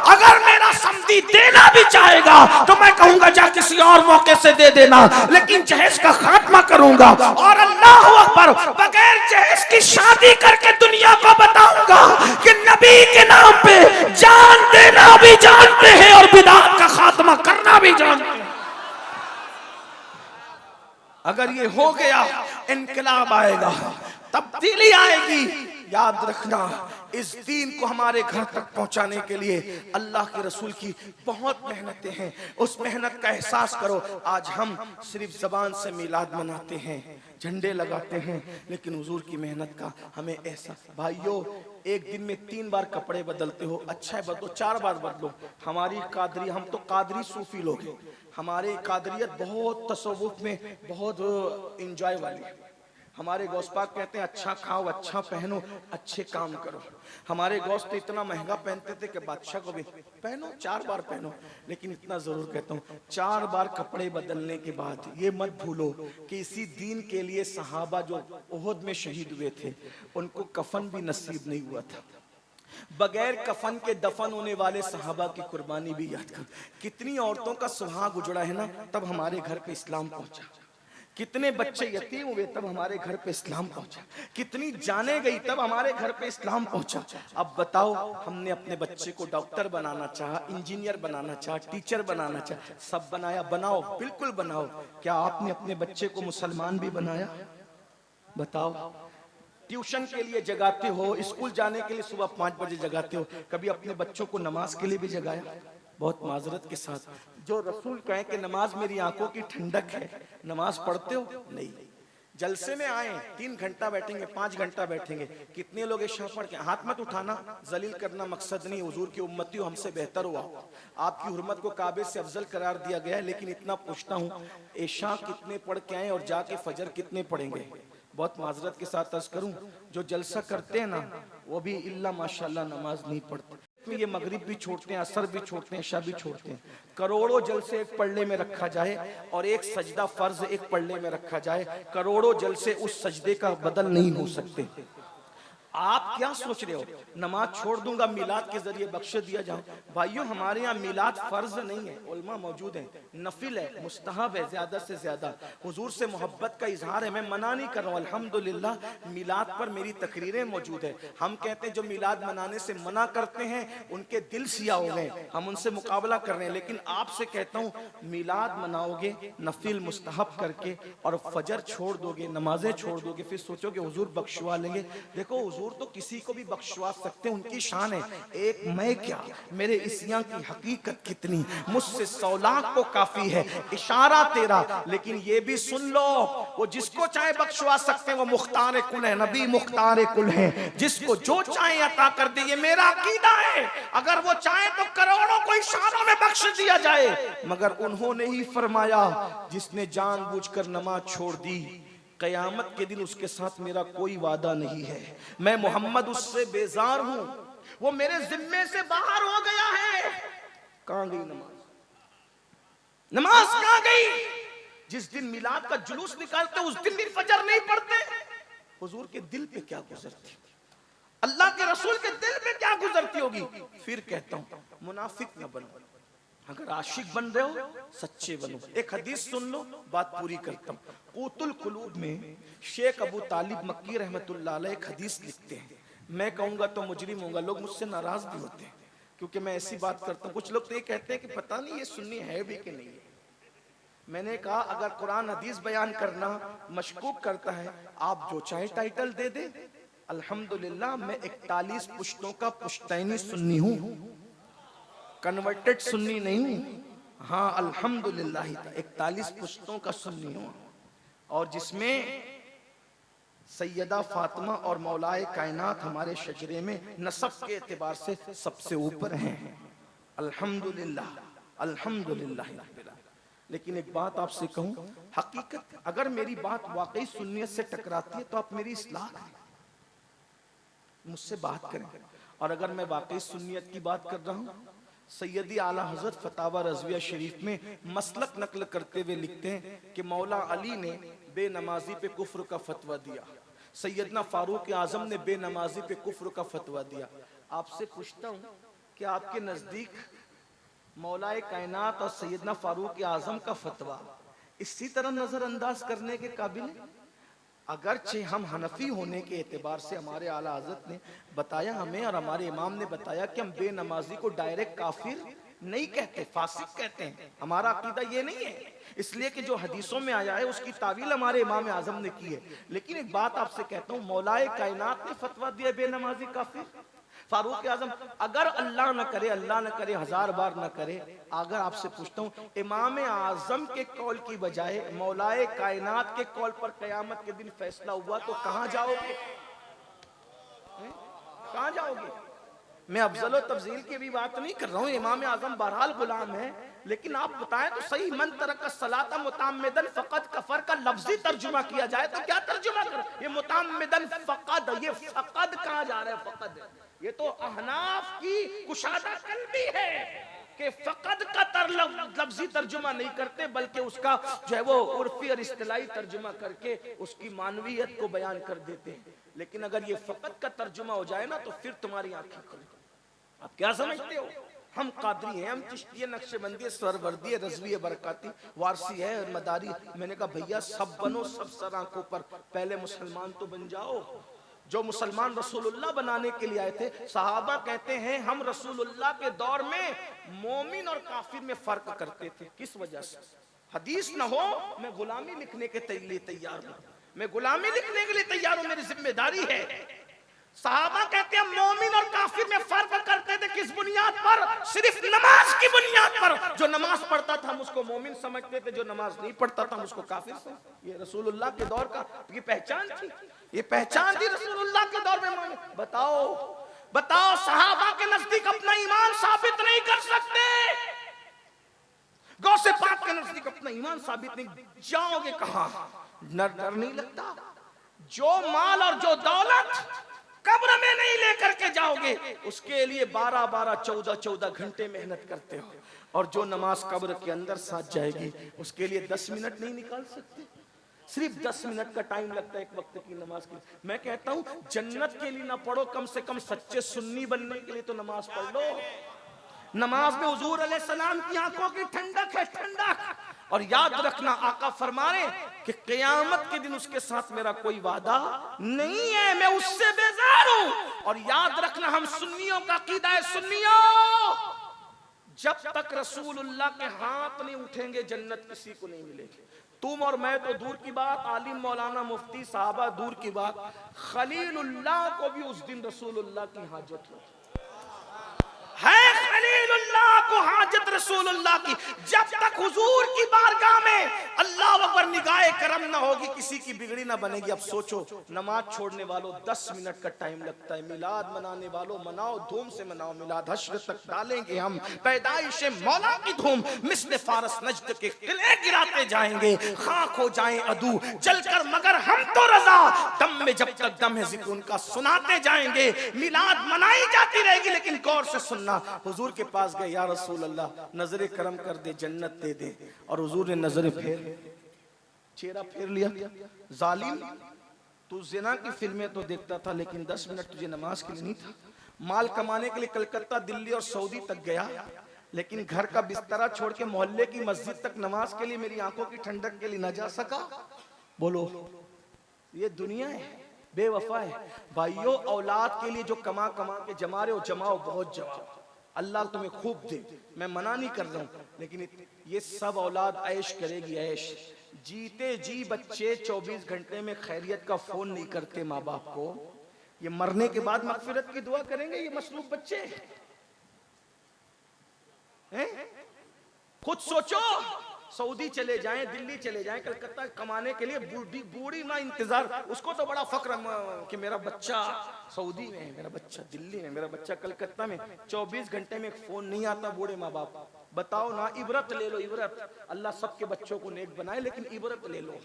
अगर मेरा समधी शक्ति देना भी चाहेगा तो मैं कहूंगा जा किसी और मौके से दे देना, लेकिन जहेज का खात्मा करूंगा और अल्लाह अकबर बगैर जहेज की शादी करके दुनिया को बताऊंगा कि नबी के नाम पे जान देना भी जानते हैं और बिदात का खात्मा करना भी जानते हैं। अगर ये हो गया इनकलाब आएगा, तब्दीली आएगी। याद रखना, इस दीन को हमारे घर तक पहुंचाने के लिए अल्लाह के रसूल की बहुत मेहनतें हैं। उस मेहनत का एहसास करो। आज हम सिर्फ जबान से मिलाद मनाते हैं, झंडे लगाते हैं, लेकिन हुजूर की मेहनत का हमें एहसास। भाइयों, एक दिन में 3 बार कपड़े बदलते हो, अच्छा है बदलो, 4 बार बदलो। हमारी कादरी, हम तो कादरी सूफी लोग हैं, हमारे कादरियत बहुत तसव्वुफ में बहुत इंजॉय वाली है। हमारे गौस पाक कहते हैं अच्छा खाओ, अच्छा पहनो, अच्छे काम करो। हमारे गौस तो इतना महंगा पहनते थे कि बादशाह को भी पहनो, 4 बार पहनो। लेकिन इतना जरूर कहता हूँ, 4 बार कपड़े बदलने के बाद ये मत भूलो कि इसी दीन के लिए सहाबा जो उहद में शहीद हुए थे उनको कफन भी नसीब नहीं हुआ था। बगैर कफन के दफन होने वाले सहाबा की कुर्बानी भी याद कर। कितनी औरतों का सुहाग उजड़ा है ना, तब हमारे घर पे इस्लाम पहुंचा। कितने बच्चे यतीम हुए तब हमारे घर पे इस्लाम पहुंचा। कितनी जाने गई तब हमारे घर पे इस्लाम पहुंचा। अब बताओ, हमने अपने बच्चे को डॉक्टर बनाना चाहा, इंजीनियर बनाना चाहा, टीचर बनाना चाहा, सब बनाया। बनाओ, बिल्कुल बनाओ। क्या आपने अपने बच्चे को मुसलमान भी बनाया? बताओ। ट्यूशन के लिए जगाते हो, स्कूल जाने के लिए सुबह 5 बजे जगाते हो, कभी अपने बच्चों को नमाज के लिए भी जगाया? बहुत माजरत के साथ, जो रसूल कहे कि नमाज मेरी आंखों की ठंडक है, नमाज पढ़ते हो? नहीं। जलसे में आए 3 घंटा बैठेंगे, 5 घंटा बैठेंगे, कितने लोग इशा पढ़ के? हाथ मत उठाना, जलील करना मकसद नहीं। हुजूर की उम्मती हो, हमसे बेहतर हुआ, आपकी हुर्मत को काबे से अफजल करार दिया गया है। लेकिन इतना पूछता हूँ, इशा कितने पढ़ के आए और जाके फजर कितने पढ़ेंगे? बहुत माजरत के साथ अर्ज करूं, जो जलसा करते हैं ना, वो भी इल्ला माशाल्लाह नमाज नहीं पढ़ते। ये मगरिब भी छोड़ते हैं, असर भी छोड़ते हैं, शब भी छोड़ते हैं। करोड़ों जलसे एक पल्ले में रखा जाए और एक सजदा फर्ज एक पल्ले में रखा जाए, करोड़ों जलसे उस सजदे का बदल नहीं हो सकते। आप क्या सोच रहे हो नमाज छोड़ दूंगा मिलाद के जरिए बख्श दिया जाऊं? भाइयों, हमारे यहाँ मिलाद फर्ज नहीं है, उलमा मौजूद हैं, नफिल है, मुस्तहब है, ज्यादा से ज्यादा हुजूर से मोहब्बत का इजहार है। मैं मना नहीं कर रहा हूँ, अल्हम्दुलिल्लाह मिलाद पर मेरी तकरीरें मौजूद है। हम कहते हैं जो मिलाद मनाने से मना करते हैं उनके दिल सिया हो गए, हम उनसे मुकाबला कर रहे हैं। लेकिन आपसे कहता हूँ, मिलाद मनाओगे नफिल मुस्तहब करके और फजर छोड़ दोगे, नमाजें छोड़ दोगे, फिर सोचोगे हुजूर बख्शवा लेंगे। देखो, हुजूर तो किसी को भी बख्शवा सकते हैं, उनकी शान है। एक मैं क्या, मेरे इसियां की हकीकत कितनी, मुझसे 100 लाख को काफी है इशारा तेरा। लेकिन ये भी सुन लो, वो जिसको चाहे बख्शवा सकते हैं, वो मुख्तार कुल है, नबी मुख्तार कुल है, जिसको जो चाहे अता कर दे। ये मेरा अकीदा है। अगर वो चाहे तो करोड़ों को इशारों में बख्श दिया जाए, मगर उन्होंने ही फरमाया, जिसने जानबूझकर नमाज छोड़ दी, कयामत के दिन उसके साथ मेरा कोई वादा नहीं है, मैं मोहम्मद उससे बेजार हूं, वो मेरे जिम्मे से बाहर हो गया है। कहां गई नमाज? नमाज कहां गई? जिस दिन मिलाद का जुलूस निकालते उस दिन भी फजर नहीं पढ़ते। हुजूर के दिल पे क्या गुजरती, अल्लाह के रसूल के दिल पे क्या गुजरती होगी? फिर कहता हूं, मुनाफिक न बनो, अगर आशिक बन रहे हो सच्चे बनो। एक हदीस सुन लो, बात पूरी करता हूँ। क़ूतुल क़ुलूब में शेख अबू तालिब मक्की रहमतुल्लाह अलैह एक हदीस लिखते हैं। मैं कहूंगा तो मुजरिम होगा, लोग मुझसे नाराज भी होते हैं क्योंकि मैं ऐसी बात करता हूँ। कुछ लोग तो ये कहते हैं कि पता नहीं ये सुन्नी है भी कि नहीं है। मैंने कहा, अगर कुरान हदीस बयान करना मशकूक करता है, आप जो चाहे टाइटल दे दे। अल्हम्दुलिल्लाह मैं 41 पुश्तों का पुश्तैनी सुन्नी हूँ, कन्वर्टेड सुन्नी नहीं हूं। हाँ, अल्हम्दुलिल्लाह 41 पुश्तों का सुन्नी हूं, और जिसमें सैयदा फातिमा और मौलाए कायनात हमारे शजरे में नसब के एतबार से सबसे ऊपर हैं। अल्हम्दुलिल्लाह, अल्हम्दुलिल्लाह। लेकिन एक बात आपसे कहूं, हकीकत अगर मेरी बात वाकई सुन्नियत से टकराती है तो आप मेरी इस्लाह करें, मुझसे बात करें। और अगर मैं वाकई सुन्नियत की बात कर रहा हूं, सैयदी आला हजरत फतावा रज़विया शरीफ में मसलक नकल करते हुए लिखते हैं कि मौला अली ने बेनमाजी पे कुफ्र का फतवा दिया, सैयदना फारूक आजम ने बेनमाजी पे कुफ्र का फतवा दिया। आपसे पूछता हूँ कि आपके नजदीक मौलाए कायनात और सैयदना फारूक आजम का फतवा इसी तरह नजरअंदाज करने के काबिल है। अगरचे हम हनफी होने के एतबार से हमारे आला हज़रत ने बताया हमें और हमारे इमाम ने बताया कि हम बेनमाजी को डायरेक्ट काफिर नहीं कहते, फासिक कहते हैं। हमारा अकीदा ये नहीं है, इसलिए कि जो हदीसों में आया है उसकी तावील हमारे इमाम आजम ने की है। लेकिन एक बात आपसे कहता हूँ, मौलाए कायनात ने फतवा दिया बेनमाजी काफिर, फारूक आजम, अगर अल्लाह न करे, अल्लाह न करे, 1000 बार न करे, अगर आपसे पूछता हूँ इमाम आजम के कौल की बजाय मौलाए कायनात के कौल पर कयामत के दिन फैसला हुआ तो कहां जाओगे? कहां जाओगे? मैं अफजल व तफजील की भी बात नहीं कर रहा हूँ, इमाम आजम बहरहाल गुलाम है, लेकिन आप बताएं तो सही, मन तरक सलाता मुताम्मिदन फकद कफर का लफ्जी तर्जुमा किया जाए तो क्या तर्जुमा कर? ये मुताम्मिदन फकद, ये फकद कहा जा रहा है? फकद ये तो अहनाफ की कुशादा कल्बी है कि फकद का लफ्जी तर्जुमा नहीं करते, बल्कि उसका जो है वो उर्फी और इस्तिलाही तर्जुमा करके उसकी मानवीयत को बयान कर देते हैं। लेकिन अगर ये फकद का तर्जुमा हो जाए ना तो फिर तुम्हारी आंखें खुल। आप क्या समझते हो? हम कादरी हैं, हम चिश्ती, नक्शबंदी, सरवर्दी, रज़वी, बरकाती, वारसी है, मदारी। मैंने कहा भैया सब बनो, सब सर आंखों पर, पहले मुसलमान तो बन जाओ। जो मुसलमान रसूलुल्लाह बनाने के लिए आए थे, सहाबा कहते हैं हम रसूलुल्लाह के दौर में मोमिन और काफिर में फर्क करते थे। किस वजह से? हदीस न हो, मैं गुलामी लिखने के लिए तैयार हूं, मैं गुलामी लिखने के लिए तैयार हूं, मेरी जिम्मेदारी है। सहाबा कहते हैं मोमिन और काफिर में फर्क करते थे। किस बुनियाद पर? सिर्फ नमाज की बुनियाद पर। जो नमाज पढ़ता था हम उसको मोमिन समझते थे, जो नमाज नहीं पढ़ता था हम उसको काफिर समझते। ये रसूलुल्लाह के दौर का ये पहचान थी, ये पहचान थी रसूलुल्लाह के दौर में मोमिन। बताओ बताओ, सहाबा के नजदीक अपना ईमान साबित नहीं कर सकते, गौसे पाक के नजदीक अपना ईमान साबित नहीं, जाओगे कहां? डर नहीं लगता? जो माल और जो दौलत कब्र में नहीं लेकर के जाओगे, उसके लिए 12-12, 14-14 घंटे मेहनत करते हो, और जो नमाज कब्र के अंदर साथ जाएगी उसके लिए 10 मिनट नहीं निकाल सकते। सिर्फ 10 मिनट का टाइम लगता है एक वक्त की नमाज के। मैं कहता हूं जन्नत के लिए ना पढ़ो, कम से कम सच्चे सुन्नी बनने के लिए तो नमाज पढ़ लो। नमाज में हुजूर अलैहिस्सलाम की आंखों की ठंडक है, ठंडक। और याद रखना, आका फरमा रहे कि क़यामत के दिन उसके साथ मेरा कोई वादा नहीं है, मैं उससे बेजार हूं। और याद रखना, हम सुन्नियों का अकीदा है, सुन्नियों, जब तक रसूलुल्लाह के हाथ नहीं उठेंगे जन्नत किसी को नहीं मिलेगी। तुम और मैं तो दूर की बात, आलिम मौलाना मुफ्ती साहबा दूर की बात, खलीलुल्लाह को भी उस दिन रसूलुल्लाह की हाजत हो है। खलीलुल्लाह को हाजत रसूलुल्लाह की। जब तक हुजूर की बारगाह में अल्लाह अकबर निगाहे करम ना होगी, किसी की बिगड़ी ना बनेगी। अब सोचो, नमाज छोड़ने वालों 10 मिनट का टाइम लगता है, मिलाद मनाने वालों मनाओ, धूम से मनाओ मिलाद, हश्र तक डालेंगे हम पैदाइश मौला की धूम, मिस्ल फारस नजद के किले गिराते जाएंगे, खाक हो जाएं अदू जलकर, मगर हम तो रजा, दम में जब तक दम है जिक्र उनका सुनाते जाएंगे। मिलाद मनाई जाती रहेगी, लेकिन गौर से सुनना। हुजूर के पास गए, या रसूल अल्लाह नजरे करम कर दे, जन्नत दे दे। और हुजूर ने नजरे फेर, चेहरा फेर लिया। जालिम, तू जिना की फिल्में तो देखता था, लेकिन 10 मिनट तुझे नमाज के लिए नहीं था। माल कमाने के लिए कलकत्ता, दिल्ली और सऊदी तक गया, लेकिन घर का बिस्तरा छोड़ के मोहल्ले की मस्जिद तक नमाज के लिए, मेरी आंखों की ठंडक के लिए न जा सका। बोलो, ये दुनिया है, बेवफा है। भाइयों, औलाद के लिए जो कमा कमा के जमा रहे हो, जमाओ, बहुत जमाओ, अल्लाह तुम्हें खूब दे, मैं मना नहीं कर रहा हूं, लेकिन ये सब औलाद ऐश करेगी, ऐश। जीते जी बच्चे 24 घंटे में खैरियत का फोन नहीं करते माँ बाप को, ये मरने के बाद मगफिरत की दुआ करेंगे ये मसरूफ बच्चे हैं? खुद सोचो, सऊदी चले जाएं, दिल्ली चले जाएं, कलकत्ता कमाने के लिए, बूढ़ी ना इंतजार, उसको तो बड़ा फक्र कि मेरा बच्चा सऊदी में है, मेरा बच्चा दिल्ली में, मेरा बच्चा कलकत्ता में। 24 घंटे में फोन नहीं आता बूढ़े माँ बाप। बताओ ना, इबरत ले लो, इबरत। अल्लाह सबके बच्चों को नेक बनाए, लेकिन इबरत ले लो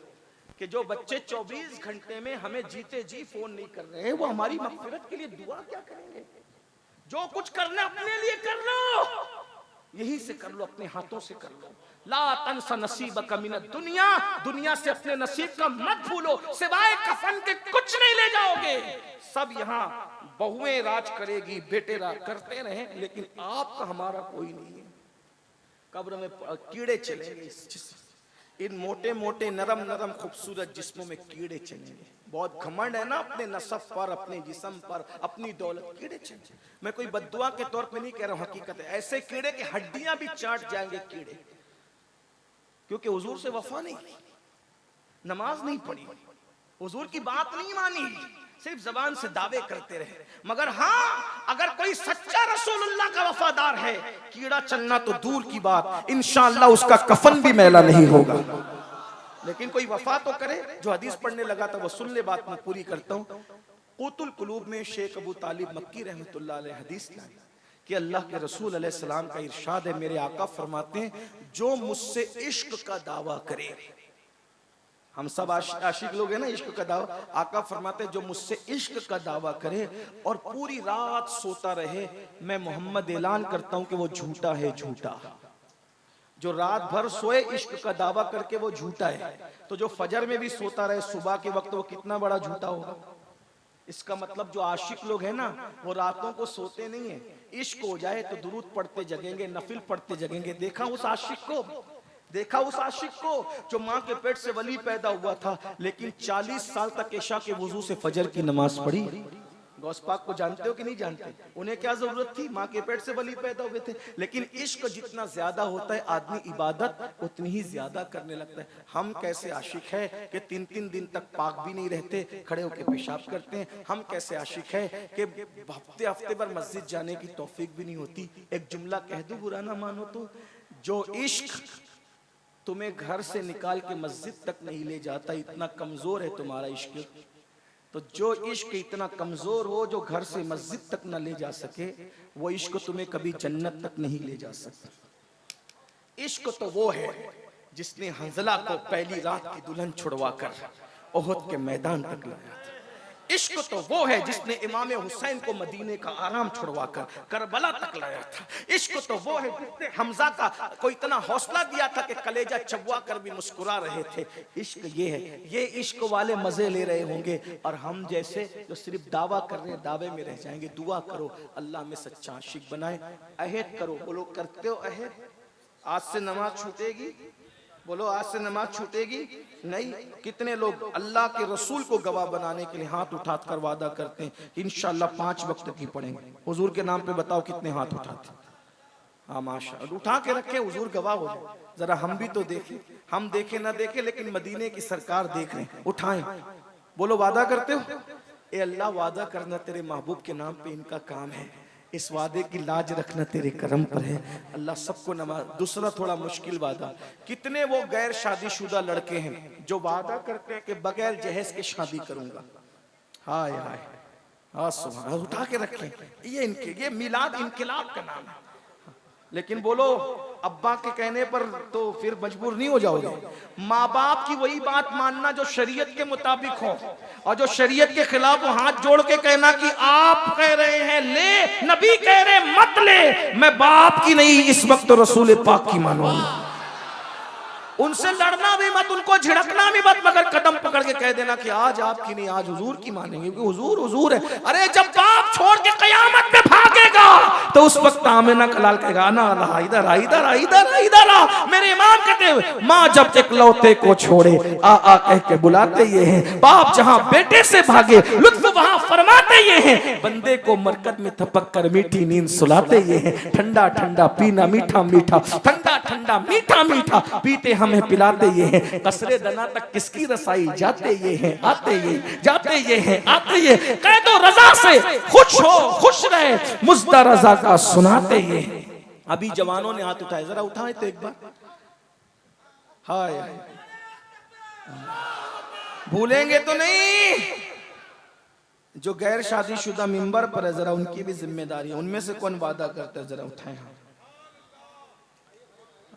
कि जो बच्चे 24 घंटे में हमें जीते जी फोन नहीं कर रहे हैं, वो हमारी मगफिरत के लिए दुआ क्या करेंगे? जो कुछ करना अपने लिए कर लो, यही से कर लो, अपने हाथों से कर लो। ला तंसा नसीबक मिनद दुनिया, दुनिया से अपने नसीब का मत भूलो, सिवाय कफन के कुछ नहीं ले जाओगे। सब यहाँ बहुएं राज करेगी, बेटे राज करते रहे, लेकिन आपका हमारा कोई नहीं है। कब्र में कीड़े चलेंगे, इन मोटे मोटे नरम नरम खूबसूरत जिस्मों में कीड़े चलेंगे। बहुत घमंड है ना अपने नसब पर, अपने जिस्म पर, अपनी दौलत, कीड़े चलेंगे। मैं कोई बद्दुआ के तौर पे नहीं कह रहा हूं, हकीकत है। ऐसे कीड़े की हड्डियां भी चाट जाएंगे कीड़े, क्योंकि हुजूर से वफा नहीं, नमाज नहीं पढ़ी, हुजूर की बात नहीं मानी, सिर्फ जबान से दावे करते रहे। मगर हाँ, अगर कोई सच्चा रसूलुल्लाह का वफादार है, कीड़ा चलना तो दूर की बात, इंशाअल्लाह उसका कफन भी मैला नहीं होगा। लेकिन कोई वफा तो करे। जो हदीस पढ़ने लगा था वो सुन ले, बात मैं पूरी करता हूँ। क़ुतुल क़ुलूब में शेख अबू तालिब मक्की रहमतुल्लाह अलैह हदीस लाए कि अल्लाह के रसूल अलैहि सलाम का इरशाद है, मेरे आका फरमाते हैं, जो मुझसे इश्क का दावा करे, हम सब आशिक लोग हैं ना, इश्क का दावा, आका फरमाते हैं जो मुझसे इश्क का दावा करे और पूरी रात सोता रहे, मैं मोहम्मद ऐलान करता हूं कि वो झूठा है, झूठा। जो रात भर सोए इश्क का दावा करके वो झूठा है, तो जो फजर में भी सोता रहे सुबह के वक्त, वो कितना बड़ा झूठा होगा। इसका मतलब जो आशिक लोग हैं ना, वो रातों को सोते नहीं है, इश्क हो जाए तो दुरूद पढ़ते जगेंगे, नफिल पढ़ते जगेंगे। देखा उस आशिक को, देखा उस आशिक को जो माँ के पेट से वली पैदा हुआ था, लेकिन 40 साल तक इशा के वुजू से फजर की नमाज पढ़ी। गौस पाक को जानते हो कि नहीं जानते? उन्हें क्या जरूरत थी, माँ के पेट से वली पैदा हुए थे। लेकिन इश्क जितना ज्यादा होता है, आदमी इबादत उतनी ही ज्यादा करने लगता है। हम कैसे आशिक है कि 3-3 दिन तक पाक भी नहीं रहते, खड़े होकर पेशाब करते हैं। हम कैसे आशिक है कि हफ्ते हफ्ते भर मस्जिद जाने की तौफीक भी नहीं होती। एक जुमला कह दूं, बुरा ना मानो तो, जो इश्क तुम्हें घर से निकाल के मस्जिद तक नहीं ले जाता, इतना कमजोर है तुम्हारा इश्क। तो जो इश्क इतना कमजोर हो, जो घर से मस्जिद तक न ले जा सके, वो इश्क तुम्हें कभी जन्नत तक नहीं ले जा सकता। इश्क तो वो है जिसने हंजला को पहली रात की दुल्हन छुड़वाकर ओहद के मैदान तक लाया था। इश्क तो वो है जिसने इमाम हुसैन को मदीने का आराम छुड़वाकर करबला तक लाया था। इश्क तो वो है जिसने हमजा को इतना हौसला दिया था कि कलेजा चबवा कर भी मुस्कुरा रहे थे। इश्क ये है, ये इश्क वाले मजे ले रहे होंगे, और हम जैसे जो सिर्फ दावा कर रहे हैं, दावे में रह जाएंगे। दुआ करो अल्लाह में सच्चा आशिक बनाए। अहद करो, बोलो करते हो अहद? आज से नमाज छूटेगी, बोलो आज से नमाज छूटेगी नहीं। कितने लोग अल्लाह के रसूल को गवाह बनाने के लिए हाथ उठाकर वादा करते हैं इंशाअल्लाह 5 वक्त की पढ़ेंगे। हुजूर के नाम पे बताओ कितने हाथ उठाते? हाँ माशाअल्लाह, उठा के रखे, हुजूर गवाह हो जाए। जरा हम भी तो देखें, हम देखे ना देखे, लेकिन मदीने की सरकार देख रहे हैं, उठाएं। बोलो वादा करते हो? ए अल्लाह, वादा करना तेरे महबूब के नाम पे इनका काम है, इस वादे की लाज रखना तेरे करम पर है। अल्लाह सबको नमाज। दूसरा थोड़ा मुश्किल वादा, कितने वो गैर शादीशुदा लड़के हैं जो वादा करते हैं कि बगैर जहेज के शादी करूंगा। हाय हाय, हाँ सुभान, उठा के रखें। ये इनके, ये मिलाद इनकलाब का नाम है। लेकिन बोलो अब्बा के कहने पर तो फिर मजबूर नहीं हो जाओगे। माँ बाप की वही बात मानना जो शरीयत के मुताबिक हो, और जो शरीयत के खिलाफ हो हाथ जोड़ के कहना कि आप कह रहे हैं ले, नबी कह रहे मत ले, मैं बाप की नहीं इस वक्त रसूल पाक की मानूंगा। उनसे लड़ना भी मत, उनको झिड़कना भी मत, मगर कदम पकड़ के कह देना कि आज आपकी नहीं, आज हुजूर की मानेंगे, क्योंकि हुजूर हुजूर है। अरे जब बाप छोड़ के कयामत में भागेगा तो उस वक्त आमिना कलाल कहेगा ना रहा, इधर आ, इधर आ, इधर आ, इधर आ। मेरे इमाम कहते हैं माँ जब इकलौते को छोड़े आ आ कह के बुलाते ये हैं, बाप जहाँ बेटे से भागे लुत्फ वहाँ फरमाते ये हैं, बंदे को मरकत में थपक कर मीठी नींद सुलाते ये हैं। ठंडा ठंडा पीना मीठा मीठा, ठंडा ठंडा मीठा मीठा पीते हमें पिलाते ये हैं। कसरे दना तक किसकी रसाई जाते ये हैं, आते ये जाते ये हैं, आते ये। कह दो रजा से खुश हो, खुश रहे, मुज्दा रजा का सुनाते ये हैं। अभी जवानों ने हाथ उठाए, जरा उठाए तो एक बार। हाय, भूलेंगे तो नहीं। जो गैर शादीशुदा मिंबर पर है, जरा उनकी भी जिम्मेदारी है। उनमें से कौन वादा करता है, जरा उठाए हाथ।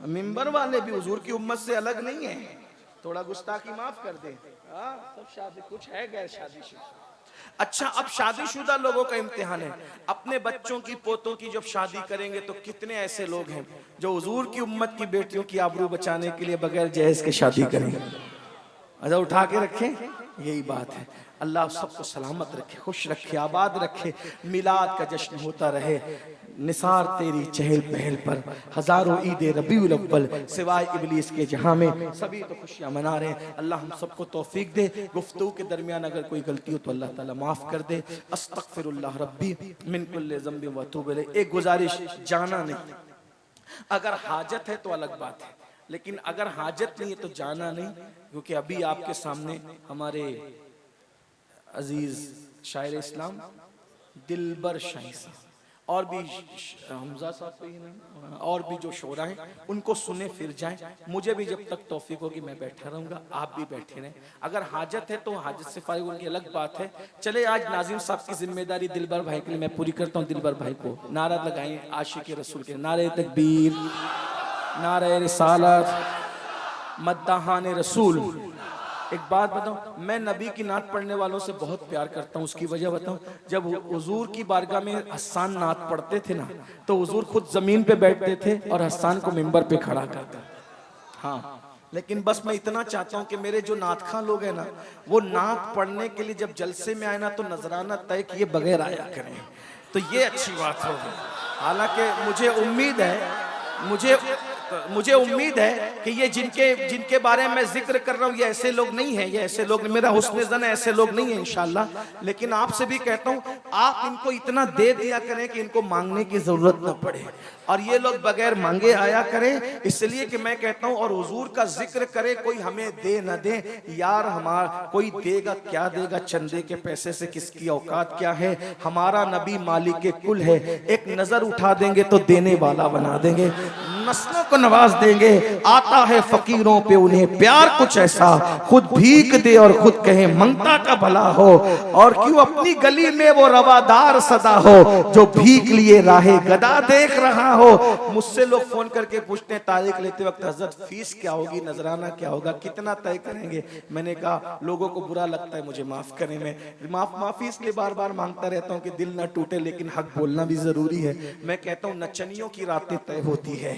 मिंबर वाले भी हुजूर की उम्मत से अलग नहीं है, थोड़ा गुस्ताखी माफ कर दे। सब शादी, कुछ है गैर शादीशुदा। अच्छा, अब शादीशुदा लोगों का इम्तिहान है। अपने बच्चों की, पोतों की जब शादी करेंगे तो कितने ऐसे लोग हैं जो हुजूर की उम्मत की बेटियों की आबरू बचाने के लिए बगैर जहेज के शादी करेंगे। अच्छा, उठा के रखें, यही बात है। अल्लाह सबको सलामत रखे, खुश रखे, आबाद रखे, मिलाद का जश्न होता रहे। निसार तेरी चहल पहल पर हजारों ईद रबीउल अव्वल सिवाय इबलीस के जहां में सभी तो खुशियां मना रहे हैं। अल्लाह हम सबको तौफीक दे। गुफ्तगू के दरमियान अगर कोई गलती हो तो अल्लाह ताला माफ कर दे। अस्तगफिरुल्लाह रब्बी मिन कुल्लि ज़ंबि व अतूबु इलैह। एक गुजारिश, जाना नहीं, अगर हाजत है तो अलग बात है, लेकिन अगर हाजत नहीं है तो जाना नहीं, क्योंकि अभी आपके सामने हमारे अजीज शायर इस्लाम दिलबर शाही साहब और भी हमजा साहब पे ही नहीं, और भी जो शोरा हैं उनको सुने फिर जाएं। मुझे भी जब तक तौफीक होगी मैं बैठा रहूंगा, आप भी बैठे रहें। अगर हाजत है तो हाजत से फारिग उनकी अलग बात है। चले आज नाजिम साहब की जिम्मेदारी दिलबर भाई के लिए मैं पूरी करता हूँ। दिलबर भाई को नारा लगाएं आशिक रसूल के, नारे तकबीर, नारे रिसालत, मद्दाहान रसूल। एक बात बताऊं, मैं नबी की नात पढ़ने वालों से बहुत प्यार करता हूं। उसकी वजह बताऊं, जब हुजूर की बारगाह में हस्सान नात पढ़ते थे ना, तो हुजूर खुद जमीन पे बैठते थे और हस्सान को मिंबर पे खड़ा करते। हाँ, लेकिन बस मैं इतना चाहता हूं कि मेरे जो नात खां लोग हैं ना, वो नात पढ़ने के लिए जब जलसे में आए ना, तो नजराना तय किए बगैर आया करें, तो ये अच्छी बात होगी। हालांकि मुझे उम्मीद है कि ये जिनके बारे में मैं जिक्र कर रहा हूँ ये ऐसे लोग नहीं है, ये ऐसे लोग, मेरा हुस्न ज़न है, ऐसे लोग नहीं है इंशाल्लाह। लेकिन आपसे भी कहता हूँ, आप इनको इतना दे दिया करें कि इनको मांगने की जरूरत न पड़े, और ये लोग बगैर मांगे आया करें। इसलिए कि मैं कहता हूँ, और हुजूर का जिक्र करे, कोई हमें दे न दे यार, हमारा कोई देगा क्या देगा, चंदे के पैसे से किसकी औकात क्या है। हमारा नबी मालिक के कुल है, एक नजर उठा देंगे तो देने वाला बना देंगे, नस्लों को नवाज देंगे। आता है फकीरों पे उन्हें प्यार कुछ ऐसा, खुद भीख दे और खुद कहे मंगता का भला हो, और क्यों अपनी गली में वो रवादार सदा हो, जो भीख लिए राहे गदा देख रहा हो। मुझसे लोग फोन करके पूछते हैं तारीख लेते वक्त, हजरत फीस क्या होगी, नजराना क्या होगा, कितना तय करेंगे। मैंने कहा लोगों को बुरा लगता है, मुझे माफ करें, मैं माफी इसलिए बार बार मांगता रहता हूँ कि दिल न टूटे, लेकिन हक बोलना भी जरूरी है। मैं कहता हूँ नचनियों की रातें तय होती है,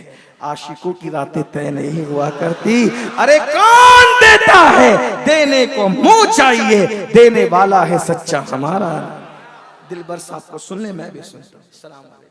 आशिकों की रातें तय नहीं हुआ करती। अरे कौन देता है, देने को मुंह चाहिए, देने वाला है सच्चा हमारा। दिलबर साहब को सुन ले, मैं भी सुनता हूं। सलाम अलैकुम।